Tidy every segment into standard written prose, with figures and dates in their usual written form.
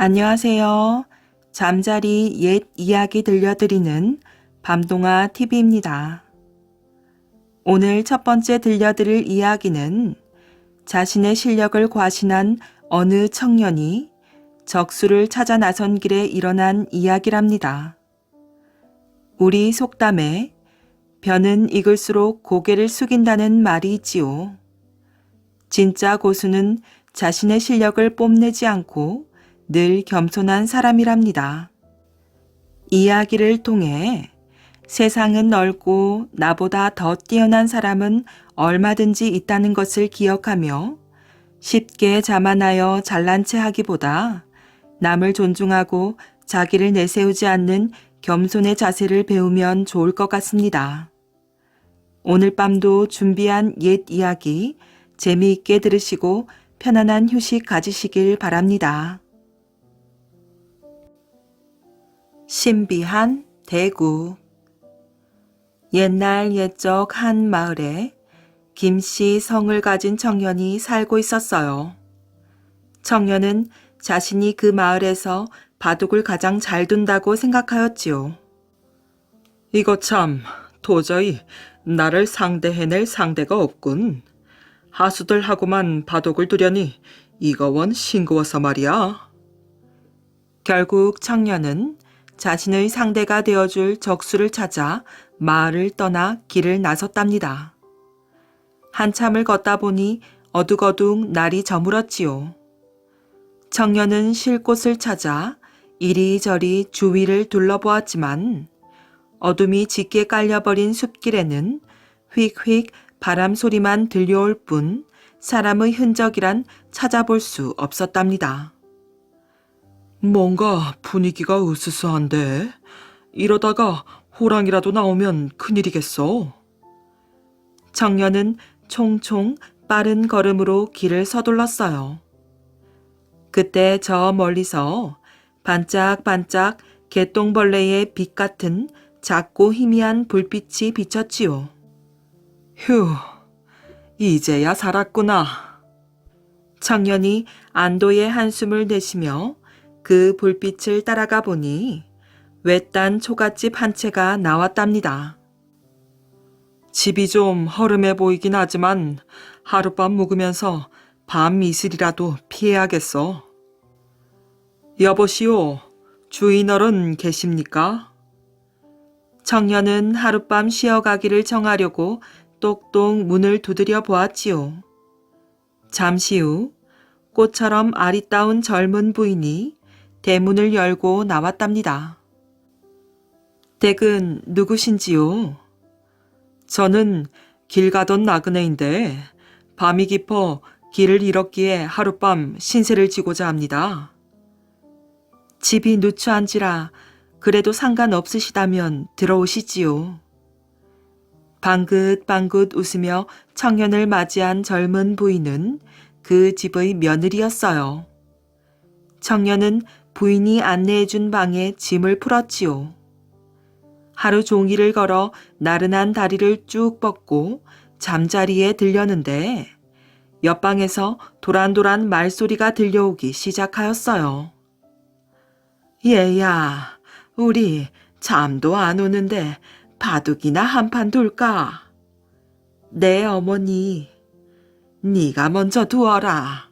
안녕하세요. 잠자리 옛 이야기 들려드리는 밤동아 TV입니다. 오늘 첫 번째 들려드릴 이야기는 자신의 실력을 과신한 어느 청년이 적수를 찾아 나선 길에 일어난 이야기랍니다. 우리 속담에 벼는 익을수록 고개를 숙인다는 말이 있지요. 진짜 고수는 자신의 실력을 뽐내지 않고 늘 겸손한 사람이랍니다. 이야기를 통해 세상은 넓고 나보다 더 뛰어난 사람은 얼마든지 있다는 것을 기억하며 쉽게 자만하여 잘난 체 하기보다 남을 존중하고 자기를 내세우지 않는 겸손의 자세를 배우면 좋을 것 같습니다. 오늘 밤도 준비한 옛 이야기 재미있게 들으시고 편안한 휴식 가지시길 바랍니다. 신비한 대구. 옛날 옛적 한 마을에 김씨 성을 가진 청년이 살고 있었어요. 청년은 자신이 그 마을에서 바둑을 가장 잘 둔다고 생각하였지요. 이거 참 도저히 나를 상대해낼 상대가 없군. 하수들하고만 바둑을 두려니 이거 원 싱거워서 말이야. 결국 청년은 자신의 상대가 되어줄 적수를 찾아 마을을 떠나 길을 나섰답니다. 한참을 걷다 보니 어둑어둑 날이 저물었지요. 청년은 쉴 곳을 찾아 이리저리 주위를 둘러보았지만 어둠이 짙게 깔려버린 숲길에는 휙휙 바람 소리만 들려올 뿐 사람의 흔적이란 찾아볼 수 없었답니다. 뭔가 분위기가 으스스한데 이러다가 호랑이라도 나오면 큰일이겠어. 청년은 총총 빠른 걸음으로 길을 서둘렀어요. 그때 저 멀리서 반짝반짝 개똥벌레의 빛 같은 작고 희미한 불빛이 비쳤지요. 휴, 이제야 살았구나. 청년이 안도의 한숨을 내쉬며 그 불빛을 따라가 보니 외딴 초가집 한 채가 나왔답니다. 집이 좀 허름해 보이긴 하지만 하룻밤 묵으면서 밤 이슬이라도 피해야겠어. 여보시오, 주인어른 계십니까? 청년은 하룻밤 쉬어가기를 정하려고 똑똑 문을 두드려 보았지요. 잠시 후 꽃처럼 아리따운 젊은 부인이 대문을 열고 나왔답니다. 댁은 누구신지요? 저는 길 가던 나그네인데 밤이 깊어 길을 잃었기에 하룻밤 신세를 지고자 합니다. 집이 누추한지라 그래도 상관없으시다면 들어오시지요. 방긋방긋 웃으며 청년을 맞이한 젊은 부인은 그 집의 며느리였어요. 청년은 부인이 안내해준 방에 짐을 풀었지요. 하루 종일을 걸어 나른한 다리를 쭉 뻗고 잠자리에 들렸는데 옆방에서 도란도란 말소리가 들려오기 시작하였어요. 얘야, 우리 잠도 안 오는데 바둑이나 한판 둘까? 네, 어머니. 네가 먼저 두어라.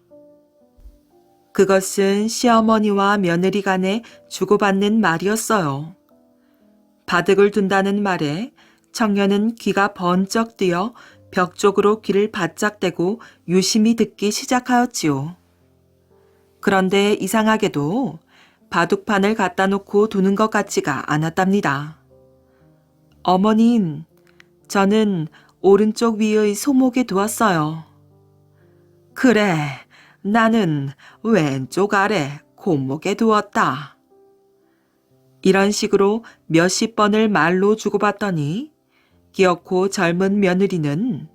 그것은 시어머니와 며느리 간에 주고받는 말이었어요. 바둑을 둔다는 말에 청년은 귀가 번쩍 뜨여 벽 쪽으로 귀를 바짝 대고 유심히 듣기 시작하였지요. 그런데 이상하게도 바둑판을 갖다 놓고 두는 것 같지가 않았답니다. 어머님, 저는 오른쪽 위의 소목에 두었어요. 그래, 나는 왼쪽 아래 곰목에 두었다. 이런 식으로 몇십 번을 말로 주고받더니 기어코 젊은 며느리는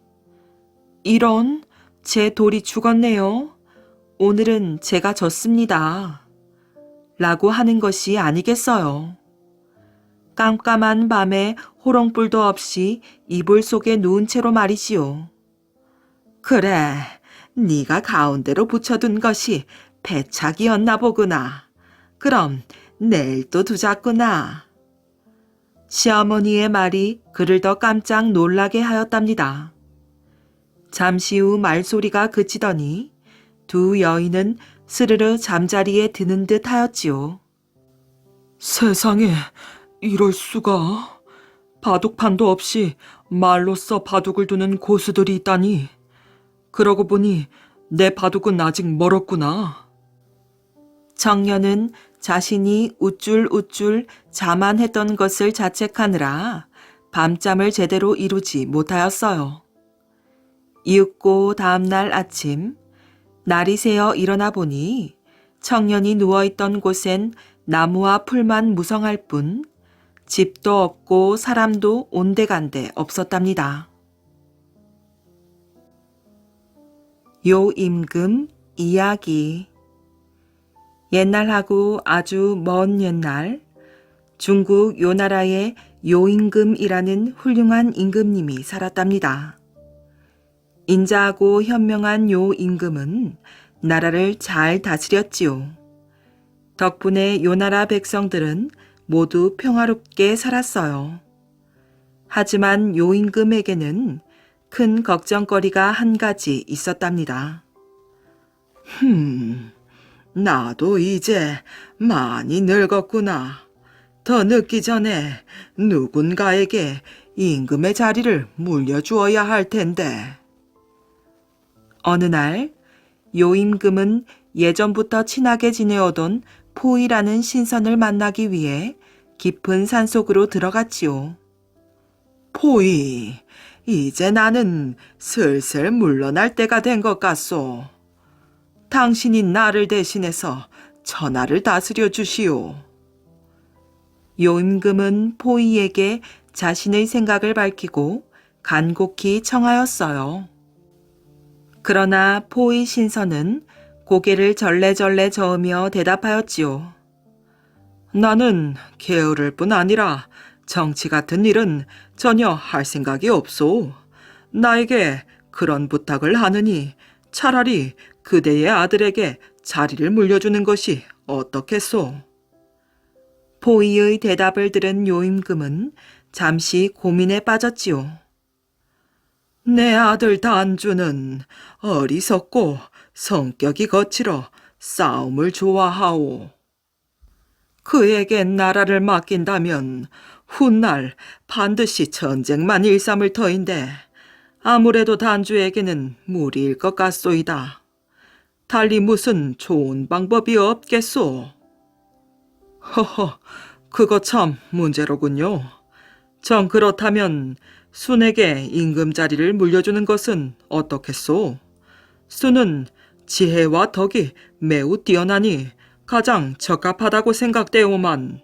이런, 제 돌이 죽었네요. 오늘은 제가 졌습니다. 라고 하는 것이 아니겠어요. 깜깜한 밤에 호롱불도 없이 이불 속에 누운 채로 말이지요. 그래, 네가 가운데로 붙여둔 것이 배착이었나 보구나. 그럼 내일 또 두자꾸나. 시어머니의 말이 그를 더 깜짝 놀라게 하였답니다. 잠시 후 말소리가 그치더니 두 여인은 스르르 잠자리에 드는 듯 하였지요. 세상에, 이럴 수가. 바둑판도 없이 말로써 바둑을 두는 고수들이 있다니. 그러고 보니 내 바둑은 아직 멀었구나. 청년은 자신이 우쭐우쭐 자만했던 것을 자책하느라 밤잠을 제대로 이루지 못하였어요. 이윽고 다음날 아침, 날이 새어 일어나 보니 청년이 누워있던 곳엔 나무와 풀만 무성할 뿐 집도 없고 사람도 온데간데 없었답니다. 요임금 이야기. 옛날하고 아주 먼 옛날, 중국 요나라에 요임금이라는 훌륭한 임금님이 살았답니다. 인자하고 현명한 요임금은 나라를 잘 다스렸지요. 덕분에 요나라 백성들은 모두 평화롭게 살았어요. 하지만 요임금에게는 큰 걱정거리가 한 가지 있었답니다. 나도 이제 많이 늙었구나. 더 늙기 전에 누군가에게 임금의 자리를 물려주어야 할 텐데. 어느 날 요임금은 예전부터 친하게 지내오던 포이라는 신선을 만나기 위해 깊은 산속으로 들어갔지요. 포이, 이제 나는 슬슬 물러날 때가 된 것 같소. 당신이 나를 대신해서 천하를 다스려 주시오. 요임금은 포이에게 자신의 생각을 밝히고 간곡히 청하였어요. 그러나 포이 신선은 고개를 절레절레 저으며 대답하였지요. 나는 게으를 뿐 아니라 정치 같은 일은 전혀 할 생각이 없소. 나에게 그런 부탁을 하느니 차라리 그대의 아들에게 자리를 물려주는 것이 어떻겠소? 포이의 대답을 들은 요임금은 잠시 고민에 빠졌지요. 내 아들 단주는 어리석고 성격이 거칠어 싸움을 좋아하오. 그에게 나라를 맡긴다면 훗날 반드시 전쟁만 일삼을 터인데 아무래도 단주에게는 무리일 것 같소이다. 달리 무슨 좋은 방법이 없겠소? 허허, 그거 참 문제로군요. 정 그렇다면 순에게 임금 자리를 물려주는 것은 어떻겠소? 순은 지혜와 덕이 매우 뛰어나니 가장 적합하다고 생각되오만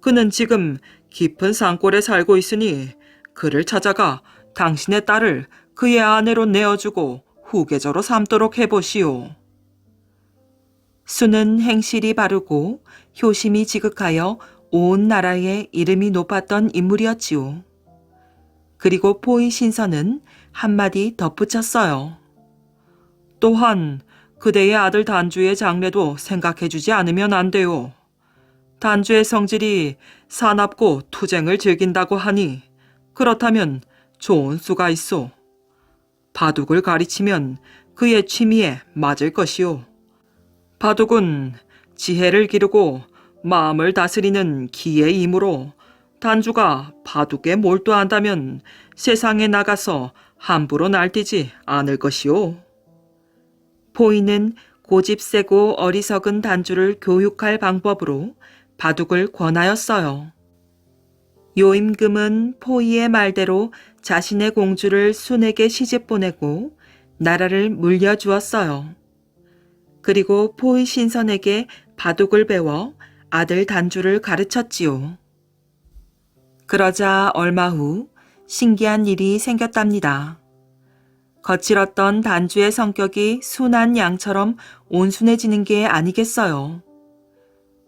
그는 지금 깊은 산골에 살고 있으니 그를 찾아가 당신의 딸을 그의 아내로 내어주고 후계자로 삼도록 해보시오. 수는 행실이 바르고 효심이 지극하여 온 나라에 이름이 높았던 인물이었지요. 그리고 포이 신선은 한마디 덧붙였어요. 또한 그대의 아들 단주의 장래도 생각해주지 않으면 안 돼요. 단주의 성질이 사납고 투쟁을 즐긴다고 하니 그렇다면 좋은 수가 있소. 바둑을 가르치면 그의 취미에 맞을 것이오. 바둑은 지혜를 기르고 마음을 다스리는 기의 힘으로 단주가 바둑에 몰두한다면 세상에 나가서 함부로 날뛰지 않을 것이오. 포이는 고집 세고 어리석은 단주를 교육할 방법으로 바둑을 권하였어요. 요임금은 포이의 말대로 자신의 공주를 순에게 시집 보내고 나라를 물려주었어요. 그리고 포이 신선에게 바둑을 배워 아들 단주를 가르쳤지요. 그러자 얼마 후 신기한 일이 생겼답니다. 거칠었던 단주의 성격이 순한 양처럼 온순해지는 게 아니겠어요.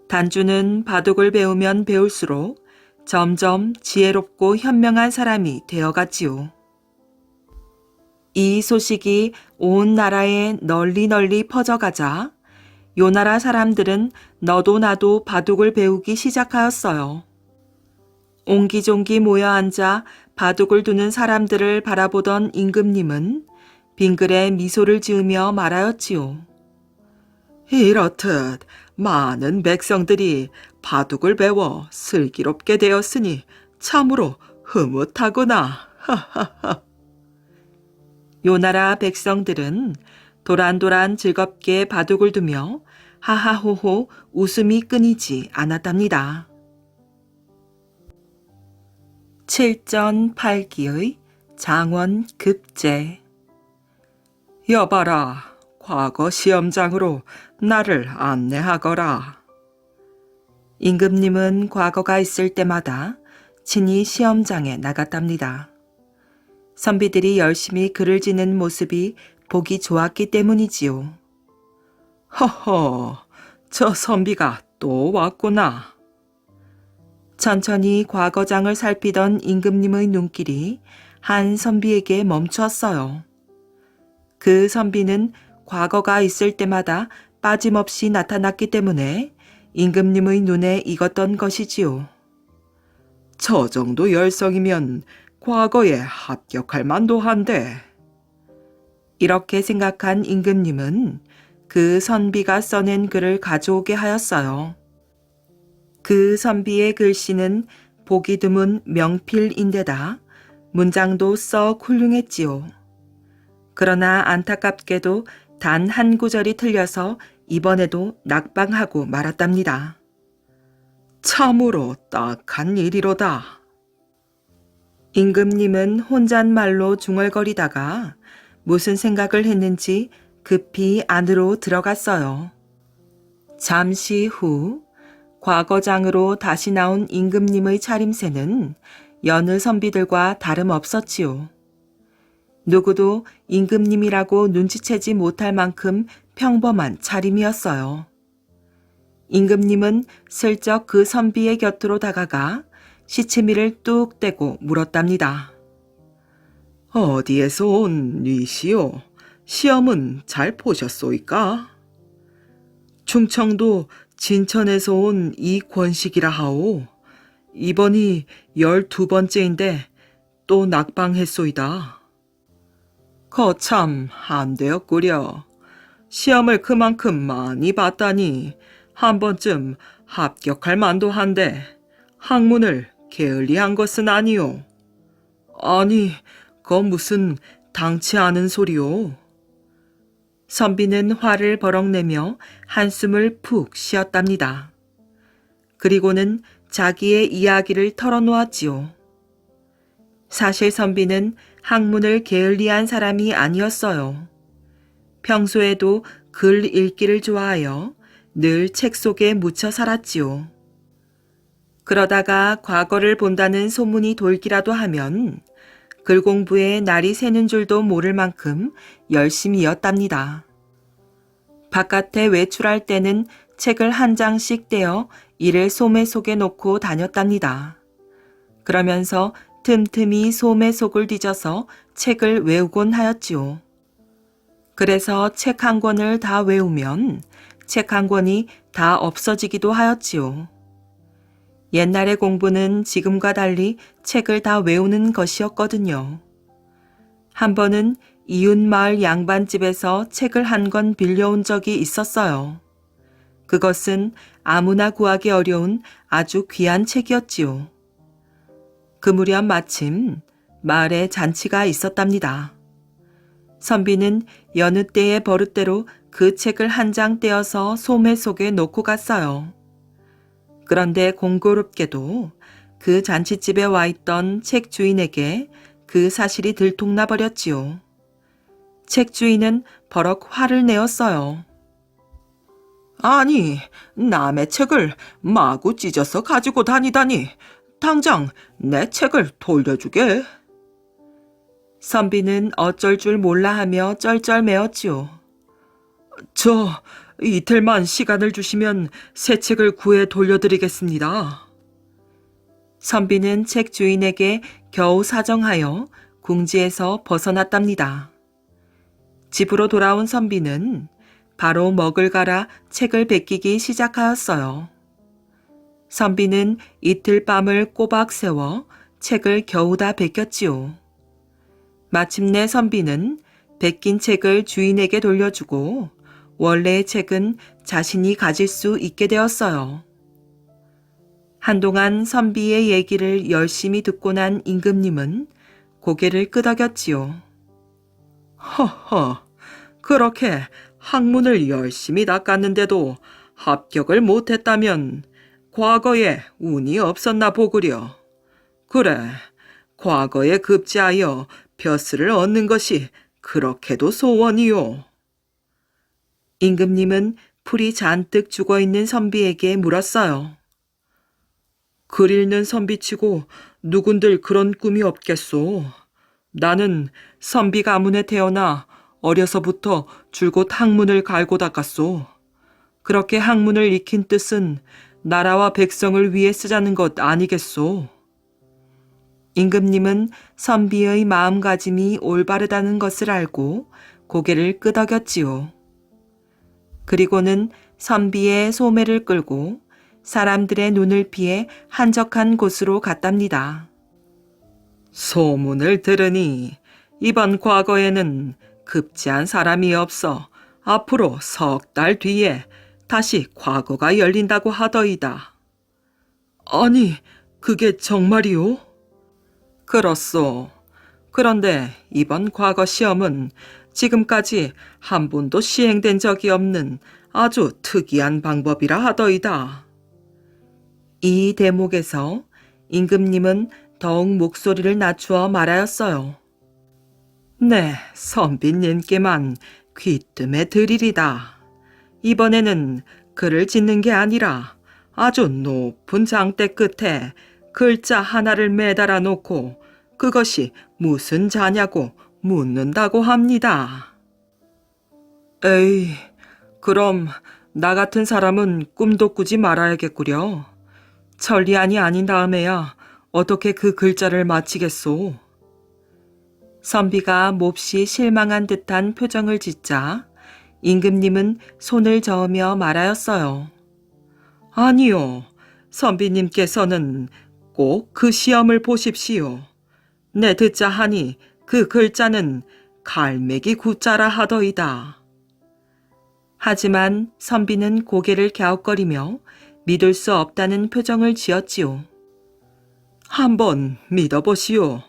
단주는 바둑을 배우면 배울수록 점점 지혜롭고 현명한 사람이 되어갔지요. 이 소식이 온 나라에 널리 널리 퍼져가자 요나라 사람들은 너도 나도 바둑을 배우기 시작하였어요. 옹기종기 모여 앉아 바둑을 두는 사람들을 바라보던 임금님은 빙글에 미소를 지으며 말하였지요. 이렇듯 많은 백성들이 바둑을 배워 슬기롭게 되었으니 참으로 흐뭇하구나. 요나라 백성들은 도란도란 즐겁게 바둑을 두며 하하호호 웃음이 끊이지 않았답니다. 7전 8기의 장원급제. 여봐라, 과거 시험장으로 나를 안내하거라. 임금님은 과거가 있을 때마다 친히 시험장에 나갔답니다. 선비들이 열심히 글을 지는 모습이 보기 좋았기 때문이지요. 허허, 저 선비가 또 왔구나. 천천히 과거장을 살피던 임금님의 눈길이 한 선비에게 멈추었어요. 그 선비는 과거가 있을 때마다 빠짐없이 나타났기 때문에 임금님의 눈에 익었던 것이지요. 저 정도 열성이면 과거에 합격할 만도 한데. 이렇게 생각한 임금님은 그 선비가 써낸 글을 가져오게 하였어요. 그 선비의 글씨는 보기 드문 명필인데다 문장도 썩 훌륭했지요. 그러나 안타깝게도 단 한 구절이 틀려서 이번에도 낙방하고 말았답니다. 참으로 딱한 일이로다. 임금님은 혼잣말로 중얼거리다가 무슨 생각을 했는지 급히 안으로 들어갔어요. 잠시 후 과거장으로 다시 나온 임금님의 차림새는 여느 선비들과 다름없었지요. 누구도 임금님이라고 눈치채지 못할 만큼 평범한 차림이었어요. 임금님은 슬쩍 그 선비의 곁으로 다가가 시치미를 뚝 떼고 물었답니다. 어디에서 온 니시오? 시험은 잘 보셨소이까? 충청도 진천에서 온 이권식이라 하오. 이번이 12번째인데 또 낙방했소이다. 거참 안 되었구려. 시험을 그만큼 많이 봤다니 한 번쯤 합격할 만도 한데 학문을 게을리한 것은 아니오. 아니, 거 무슨 당치 않은 소리오. 선비는 화를 버럭내며 한숨을 푹 쉬었답니다. 그리고는 자기의 이야기를 털어놓았지요. 사실 선비는 학문을 게을리한 사람이 아니었어요. 평소에도 글 읽기를 좋아하여 늘 책 속에 묻혀 살았지요. 그러다가 과거를 본다는 소문이 돌기라도 하면 글 공부에 날이 새는 줄도 모를 만큼 열심이었답니다. 바깥에 외출할 때는 책을 한 장씩 떼어 이를 소매 속에 놓고 다녔답니다. 그러면서 틈틈이 소매 속을 뒤져서 책을 외우곤 하였지요. 그래서 책 한 권을 다 외우면 책 한 권이 다 없어지기도 하였지요. 옛날의 공부는 지금과 달리 책을 다 외우는 것이었거든요. 한 번은 이웃 마을 양반집에서 책을 한 권 빌려온 적이 있었어요. 그것은 아무나 구하기 어려운 아주 귀한 책이었지요. 그 무렵 마침 마을에 잔치가 있었답니다. 선비는 여느 때의 버릇대로 그 책을 한 장 떼어서 소매 속에 놓고 갔어요. 그런데 공교롭게도 그 잔치집에 와 있던 책 주인에게 그 사실이 들통나 버렸지요. 책 주인은 버럭 화를 내었어요. 아니, 남의 책을 마구 찢어서 가지고 다니다니 당장 내 책을 돌려주게. 선비는 어쩔 줄 몰라 하며 쩔쩔매었지요. 저 이틀만 시간을 주시면 새 책을 구해 돌려드리겠습니다. 선비는 책 주인에게 겨우 사정하여 궁지에서 벗어났답니다. 집으로 돌아온 선비는 바로 먹을 갈아 책을 베끼기 시작하였어요. 선비는 이틀 밤을 꼬박 세워 책을 겨우 다 베꼈지요. 마침내 선비는 베낀 책을 주인에게 돌려주고 원래의 책은 자신이 가질 수 있게 되었어요. 한동안 선비의 얘기를 열심히 듣고 난 임금님은 고개를 끄덕였지요. 허허, 그렇게 학문을 열심히 닦았는데도 합격을 못했다면 과거에 운이 없었나 보구려. 그래, 과거에 급제하여 벼슬을 얻는 것이 그렇게도 소원이요. 임금님은 풀이 잔뜩 죽어있는 선비에게 물었어요. 글 읽는 선비치고 누군들 그런 꿈이 없겠소. 나는 선비 가문에 태어나 어려서부터 줄곧 학문을 갈고 닦았소. 그렇게 학문을 익힌 뜻은 나라와 백성을 위해 쓰자는 것 아니겠소. 임금님은 선비의 마음가짐이 올바르다는 것을 알고 고개를 끄덕였지요. 그리고는 선비의 소매를 끌고 사람들의 눈을 피해 한적한 곳으로 갔답니다. 소문을 들으니 이번 과거에는 급제한 사람이 없어 앞으로 석 달 뒤에 다시 과거가 열린다고 하더이다. 아니, 그게 정말이오? 그렇소. 그런데 이번 과거 시험은 지금까지 한 번도 시행된 적이 없는 아주 특이한 방법이라 하더이다. 이 대목에서 임금님은 더욱 목소리를 낮추어 말하였어요. 네, 선비님께만 귀뜸해 드리리다. 이번에는 글을 짓는 게 아니라 아주 높은 장대 끝에 글자 하나를 매달아 놓고 그것이 무슨 자냐고 묻는다고 합니다. 에이, 그럼 나 같은 사람은 꿈도 꾸지 말아야겠구려. 천리안이 아닌 다음에야 어떻게 그 글자를 맞히겠소. 선비가 몹시 실망한 듯한 표정을 짓자 임금님은 손을 저으며 말하였어요. 아니요, 선비님께서는 꼭 그 시험을 보십시오. 내 듣자 하니 그 글자는 갈매기 구자라 하더이다. 하지만 선비는 고개를 갸웃거리며 믿을 수 없다는 표정을 지었지요. 한번 믿어보시오.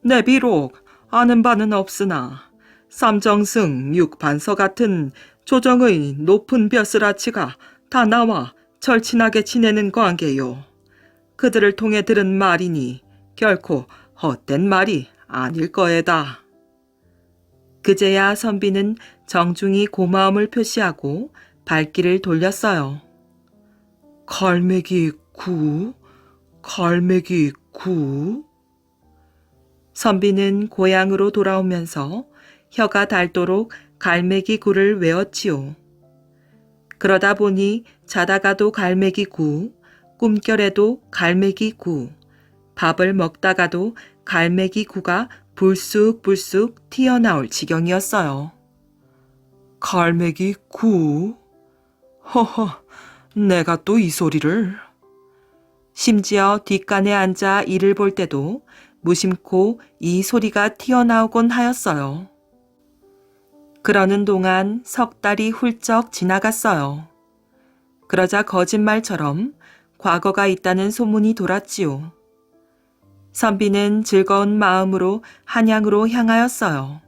내 비록 아는 바는 없으나 삼정승, 육반서 같은 조정의 높은 벼슬아치가 다 나와 절친하게 지내는 관계요. 그들을 통해 들은 말이니 결코 헛된 말이 아닐 거에다. 그제야 선비는 정중히 고마움을 표시하고 발길을 돌렸어요. 갈매기 구? 갈매기 구? 선비는 고향으로 돌아오면서 혀가 닳도록 갈매기 구를 외웠지요. 그러다 보니 자다가도 갈매기 구, 꿈결에도 갈매기 구, 밥을 먹다가도 갈매기 구가 불쑥불쑥 튀어나올 지경이었어요. 갈매기 구? 허허, 내가 또 이 소리를. 심지어 뒷간에 앉아 이를 볼 때도 무심코 이 소리가 튀어나오곤 하였어요. 그러는 동안 석 달이 훌쩍 지나갔어요. 그러자 거짓말처럼 과거가 있다는 소문이 돌았지요. 선비는 즐거운 마음으로 한양으로 향하였어요.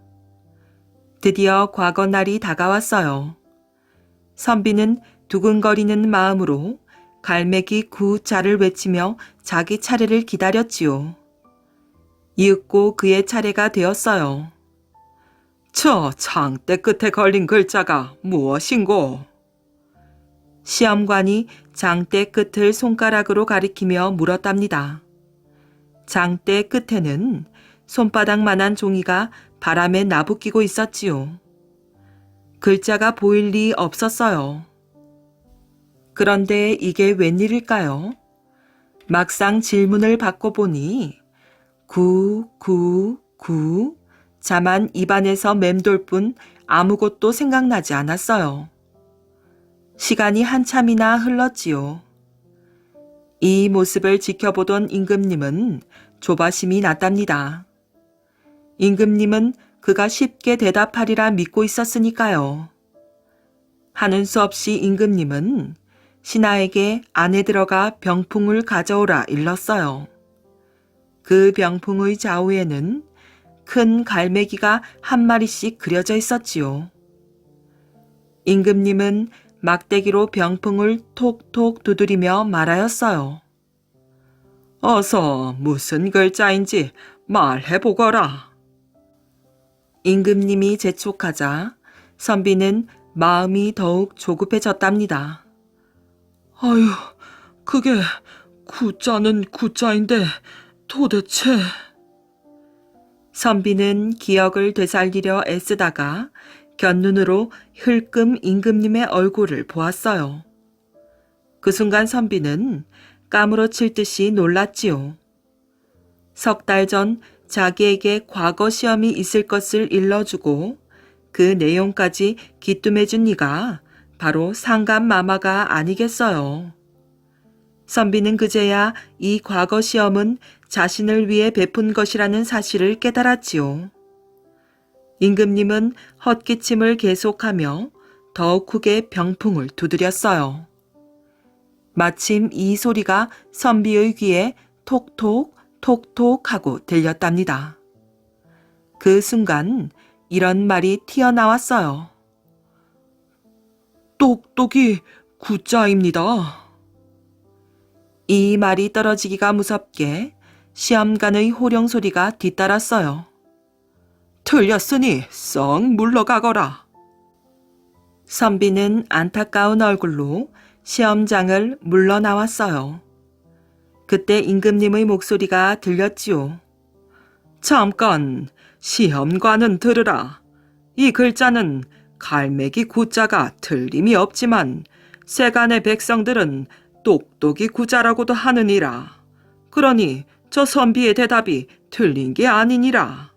드디어 과거 날이 다가왔어요. 선비는 두근거리는 마음으로 갈매기 구자를 외치며 자기 차례를 기다렸지요. 이윽고 그의 차례가 되었어요. 저 장대 끝에 걸린 글자가 무엇인고? 시험관이 장대 끝을 손가락으로 가리키며 물었답니다. 장대 끝에는 손바닥만한 종이가 바람에 나부끼고 있었지요. 글자가 보일 리 없었어요. 그런데 이게 웬일일까요? 막상 질문을 받고 보니 구 자만 입안에서 맴돌 뿐 아무것도 생각나지 않았어요. 시간이 한참이나 흘렀지요. 이 모습을 지켜보던 임금님은 조바심이 났답니다. 임금님은 그가 쉽게 대답하리라 믿고 있었으니까요. 하는 수 없이 임금님은 신하에게 안에 들어가 병풍을 가져오라 일렀어요. 그 병풍의 좌우에는 큰 갈매기가 한 마리씩 그려져 있었지요. 임금님은 막대기로 병풍을 톡톡 두드리며 말하였어요. 어서 무슨 글자인지 말해보거라. 임금님이 재촉하자 선비는 마음이 더욱 조급해졌답니다. 아유, 그게 구자는 구자인데 도대체... 선비는 기억을 되살리려 애쓰다가 곁눈으로 흘끔 임금님의 얼굴을 보았어요. 그 순간 선비는 까무러칠 듯이 놀랐지요. 석 달 전 자기에게 과거 시험이 있을 것을 일러주고 그 내용까지 귀뜸해준 이가 바로 상감마마가 아니겠어요. 선비는 그제야 이 과거 시험은 자신을 위해 베푼 것이라는 사실을 깨달았지요. 임금님은 헛기침을 계속하며 더욱 크게 병풍을 두드렸어요. 마침 이 소리가 선비의 귀에 톡톡 톡톡 하고 들렸답니다. 그 순간 이런 말이 튀어나왔어요. 똑똑이 구자입니다. 이 말이 떨어지기가 무섭게 시험관의 호령 소리가 뒤따랐어요. 틀렸으니 썩 물러가거라. 선비는 안타까운 얼굴로 시험장을 물러나왔어요. 그때 임금님의 목소리가 들렸지요. 잠깐, 시험관은 들으라. 이 글자는 갈매기 구자가 틀림이 없지만 세간의 백성들은 똑똑이 구자라고도 하느니라. 그러니 저 선비의 대답이 틀린 게 아니니라.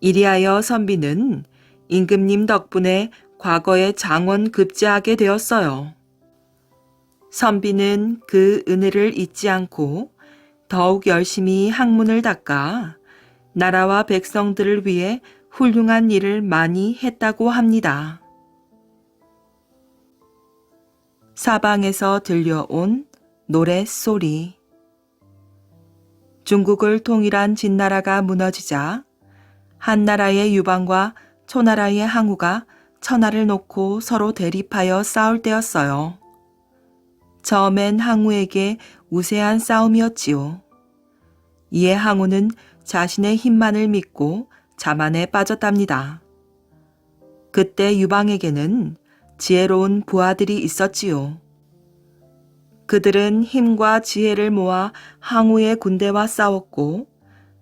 이리하여 선비는 임금님 덕분에 과거에 장원 급제하게 되었어요. 선비는 그 은혜를 잊지 않고 더욱 열심히 학문을 닦아 나라와 백성들을 위해 훌륭한 일을 많이 했다고 합니다. 사방에서 들려온 노랫소리. 중국을 통일한 진나라가 무너지자 한나라의 유방과 초나라의 항우가 천하를 놓고 서로 대립하여 싸울 때였어요. 처음엔 항우에게 우세한 싸움이었지요. 이에 항우는 자신의 힘만을 믿고 자만에 빠졌답니다. 그때 유방에게는 지혜로운 부하들이 있었지요. 그들은 힘과 지혜를 모아 항우의 군대와 싸웠고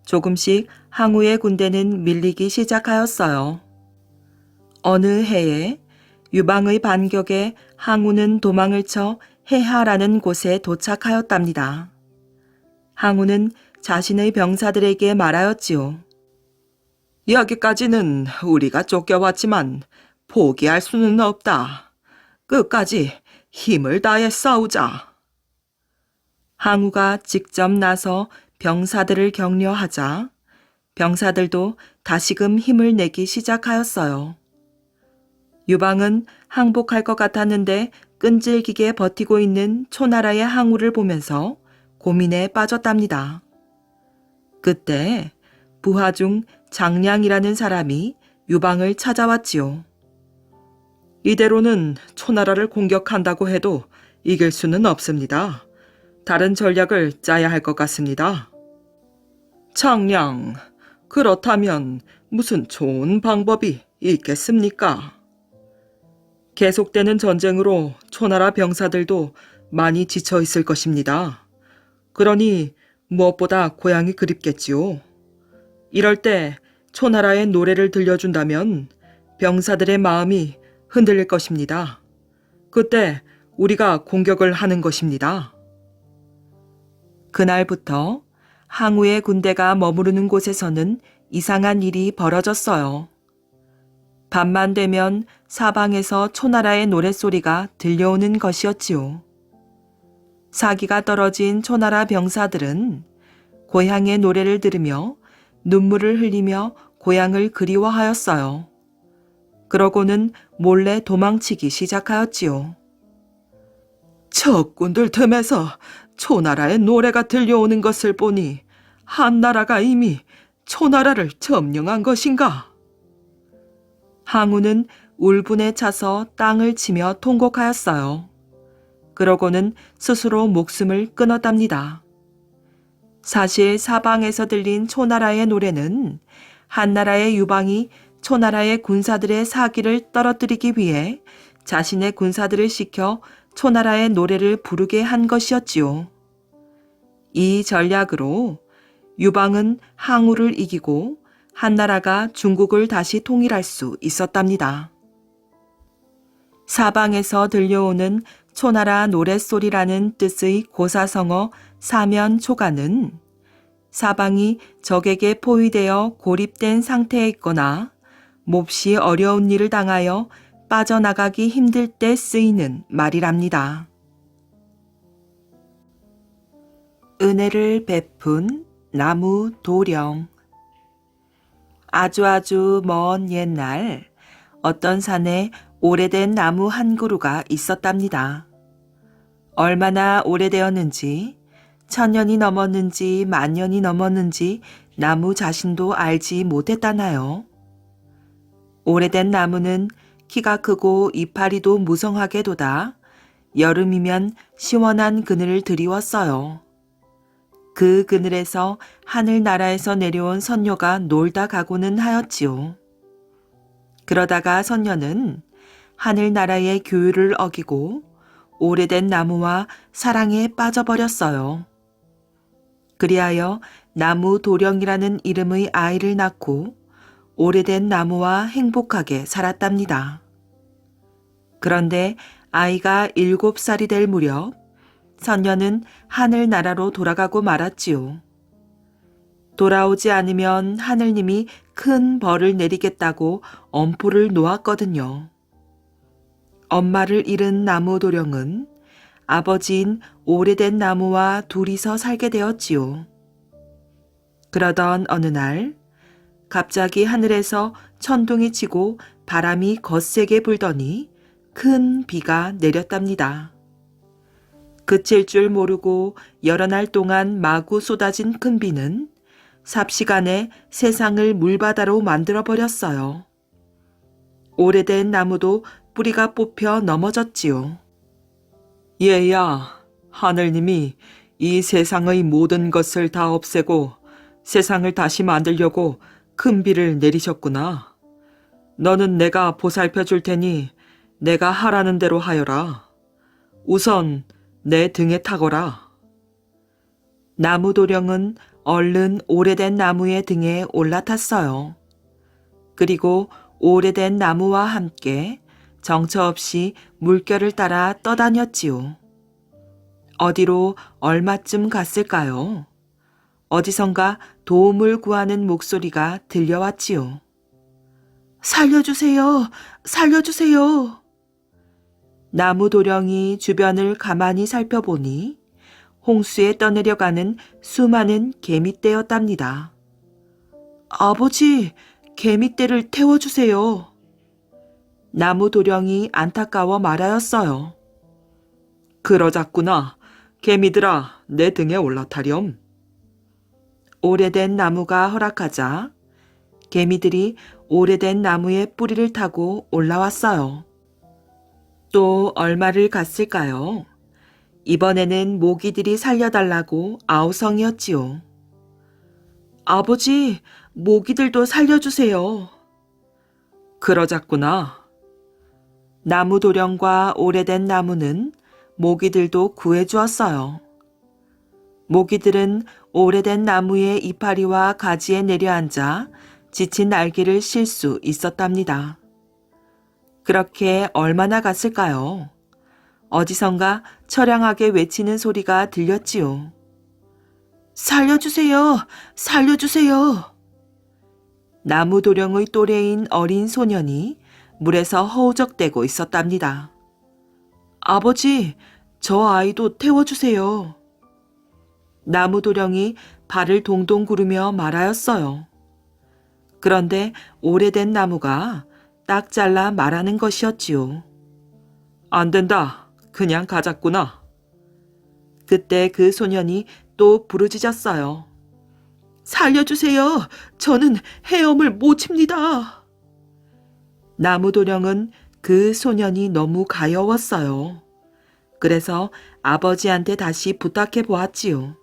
조금씩 항우의 군대는 밀리기 시작하였어요. 어느 해에 유방의 반격에 항우는 도망을 쳐 해하라는 곳에 도착하였답니다. 항우는 자신의 병사들에게 말하였지요. 여기까지는 우리가 쫓겨왔지만 포기할 수는 없다. 끝까지 힘을 다해 싸우자. 항우가 직접 나서 병사들을 격려하자 병사들도 다시금 힘을 내기 시작하였어요. 유방은 항복할 것 같았는데 끈질기게 버티고 있는 초나라의 항우를 보면서 고민에 빠졌답니다. 그때 부하 중 장량이라는 사람이 유방을 찾아왔지요. 이대로는 초나라를 공격한다고 해도 이길 수는 없습니다. 다른 전략을 짜야 할 것 같습니다. 장량, 그렇다면 무슨 좋은 방법이 있겠습니까? 계속되는 전쟁으로 초나라 병사들도 많이 지쳐 있을 것입니다. 그러니 무엇보다 고향이 그립겠지요. 이럴 때 초나라의 노래를 들려준다면 병사들의 마음이 흔들릴 것입니다. 그때 우리가 공격을 하는 것입니다. 그날부터 항우의 군대가 머무르는 곳에서는 이상한 일이 벌어졌어요. 밤만 되면 사방에서 초나라의 노랫소리가 들려오는 것이었지요. 사기가 떨어진 초나라 병사들은 고향의 노래를 들으며 눈물을 흘리며 고향을 그리워하였어요. 그러고는 몰래 도망치기 시작하였지요. 적군들 틈에서 초나라의 노래가 들려오는 것을 보니 한나라가 이미 초나라를 점령한 것인가? 항우는 울분에 차서 땅을 치며 통곡하였어요. 그러고는 스스로 목숨을 끊었답니다. 사실 사방에서 들린 초나라의 노래는 한나라의 유방이 초나라의 군사들의 사기를 떨어뜨리기 위해 자신의 군사들을 시켜 초나라의 노래를 부르게 한 것이었지요. 이 전략으로 유방은 항우를 이기고 한나라가 중국을 다시 통일할 수 있었답니다. 사방에서 들려오는 초나라 노랫소리라는 뜻의 고사성어 사면초가는 사방이 적에게 포위되어 고립된 상태에 있거나 몹시 어려운 일을 당하여 빠져나가기 힘들 때 쓰이는 말이랍니다. 은혜를 베푼 나무 도령. 아주 먼 옛날 어떤 산에 오래된 나무 한 그루가 있었답니다. 얼마나 오래되었는지, 1000년이 넘었는지 만년이 넘었는지 나무 자신도 알지 못했다나요. 오래된 나무는 키가 크고 이파리도 무성하게 돋아 여름이면 시원한 그늘을 드리웠어요. 그 그늘에서 하늘나라에서 내려온 선녀가 놀다 가고는 하였지요. 그러다가 선녀는 하늘나라의 규율을 어기고 오래된 나무와 사랑에 빠져버렸어요. 그리하여 나무 도령이라는 이름의 아이를 낳고 오래된 나무와 행복하게 살았답니다. 그런데 아이가 7살이 될 무렵 선녀는 하늘나라로 돌아가고 말았지요. 돌아오지 않으면 하늘님이 큰 벌을 내리겠다고 엄포를 놓았거든요. 엄마를 잃은 나무 도령은 아버지인 오래된 나무와 둘이서 살게 되었지요. 그러던 어느 날 갑자기 하늘에서 천둥이 치고 바람이 거세게 불더니 큰 비가 내렸답니다. 그칠 줄 모르고 여러 날 동안 마구 쏟아진 큰 비는 삽시간에 세상을 물바다로 만들어버렸어요. 오래된 나무도 뿌리가 뽑혀 넘어졌지요. 얘야, 하늘님이 이 세상의 모든 것을 다 없애고 세상을 다시 만들려고 큰 비를 내리셨구나. 너는 내가 보살펴 줄 테니 내가 하라는 대로 하여라. 우선 내 등에 타거라. 나무 도령은 얼른 오래된 나무의 등에 올라탔어요. 그리고 오래된 나무와 함께 정처 없이 물결을 따라 떠다녔지요. 어디로 얼마쯤 갔을까요? 어디선가 도움을 구하는 목소리가 들려왔지요. 살려주세요! 살려주세요! 나무 도령이 주변을 가만히 살펴보니 홍수에 떠내려가는 수많은 개미떼였답니다. 아버지, 개미떼를 태워주세요. 나무 도령이 안타까워 말하였어요. 그러자꾸나. 개미들아, 내 등에 올라타렴. 오래된 나무가 허락하자 개미들이 오래된 나무의 뿌리를 타고 올라왔어요. 또 얼마를 갔을까요? 이번에는 모기들이 살려달라고 아우성이었지요. 아버지, 모기들도 살려주세요. 그러자꾸나. 나무 도령과 오래된 나무는 모기들도 구해주었어요. 모기들은 오래된 나무의 이파리와 가지에 내려앉아 지친 날개를 쉴 수 있었답니다. 그렇게 얼마나 갔을까요? 어디선가 처량하게 외치는 소리가 들렸지요. 살려주세요! 살려주세요! 나무도령의 또래인 어린 소년이 물에서 허우적대고 있었답니다. 아버지, 저 아이도 태워주세요. 나무도령이 발을 동동 구르며 말하였어요. 그런데 오래된 나무가 딱 잘라 말하는 것이었지요. 안 된다. 그냥 가자꾸나. 그때 그 소년이 또 부르짖었어요. 살려주세요. 저는 헤엄을 못 칩니다. 나무도령은 그 소년이 너무 가여웠어요. 그래서 아버지한테 다시 부탁해 보았지요.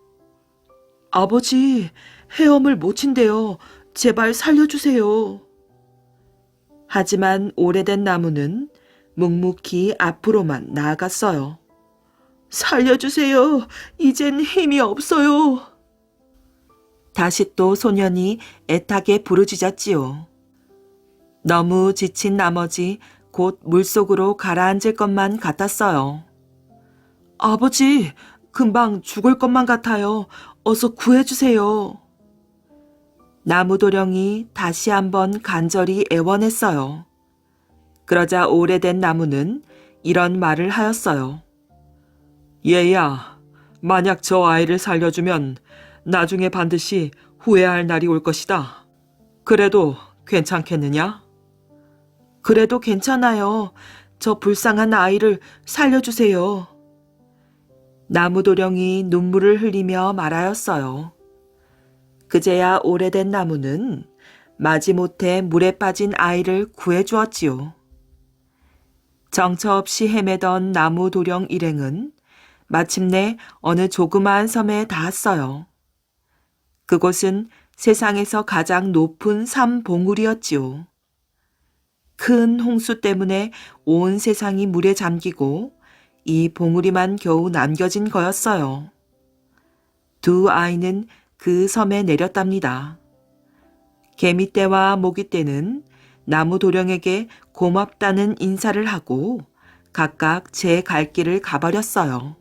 아버지, 헤엄을 못 친대요. 제발 살려주세요. 하지만 오래된 나무는 묵묵히 앞으로만 나아갔어요. 살려주세요. 이젠 힘이 없어요. 다시 또 소년이 애타게 부르짖었지요. 너무 지친 나머지 곧 물속으로 가라앉을 것만 같았어요. 아버지, 금방 죽을 것만 같아요. 어서 구해주세요. 나무도령이 다시 한번 간절히 애원했어요. 그러자 오래된 나무는 이런 말을 하였어요. 얘야, 만약 저 아이를 살려주면 나중에 반드시 후회할 날이 올 것이다. 그래도 괜찮겠느냐? 그래도 괜찮아요. 저 불쌍한 아이를 살려주세요. 나무도령이 눈물을 흘리며 말하였어요. 그제야 오래된 나무는 마지못해 물에 빠진 아이를 구해주었지요. 정처 없이 헤매던 나무도령 일행은 마침내 어느 조그마한 섬에 닿았어요. 그곳은 세상에서 가장 높은 산봉우리였지요. 큰 홍수 때문에 온 세상이 물에 잠기고 이 봉우리만 겨우 남겨진 거였어요. 두 아이는 그 섬에 내렸답니다. 개미떼와 모기떼는 나무도령에게 고맙다는 인사를 하고 각각 제 갈 길을 가버렸어요.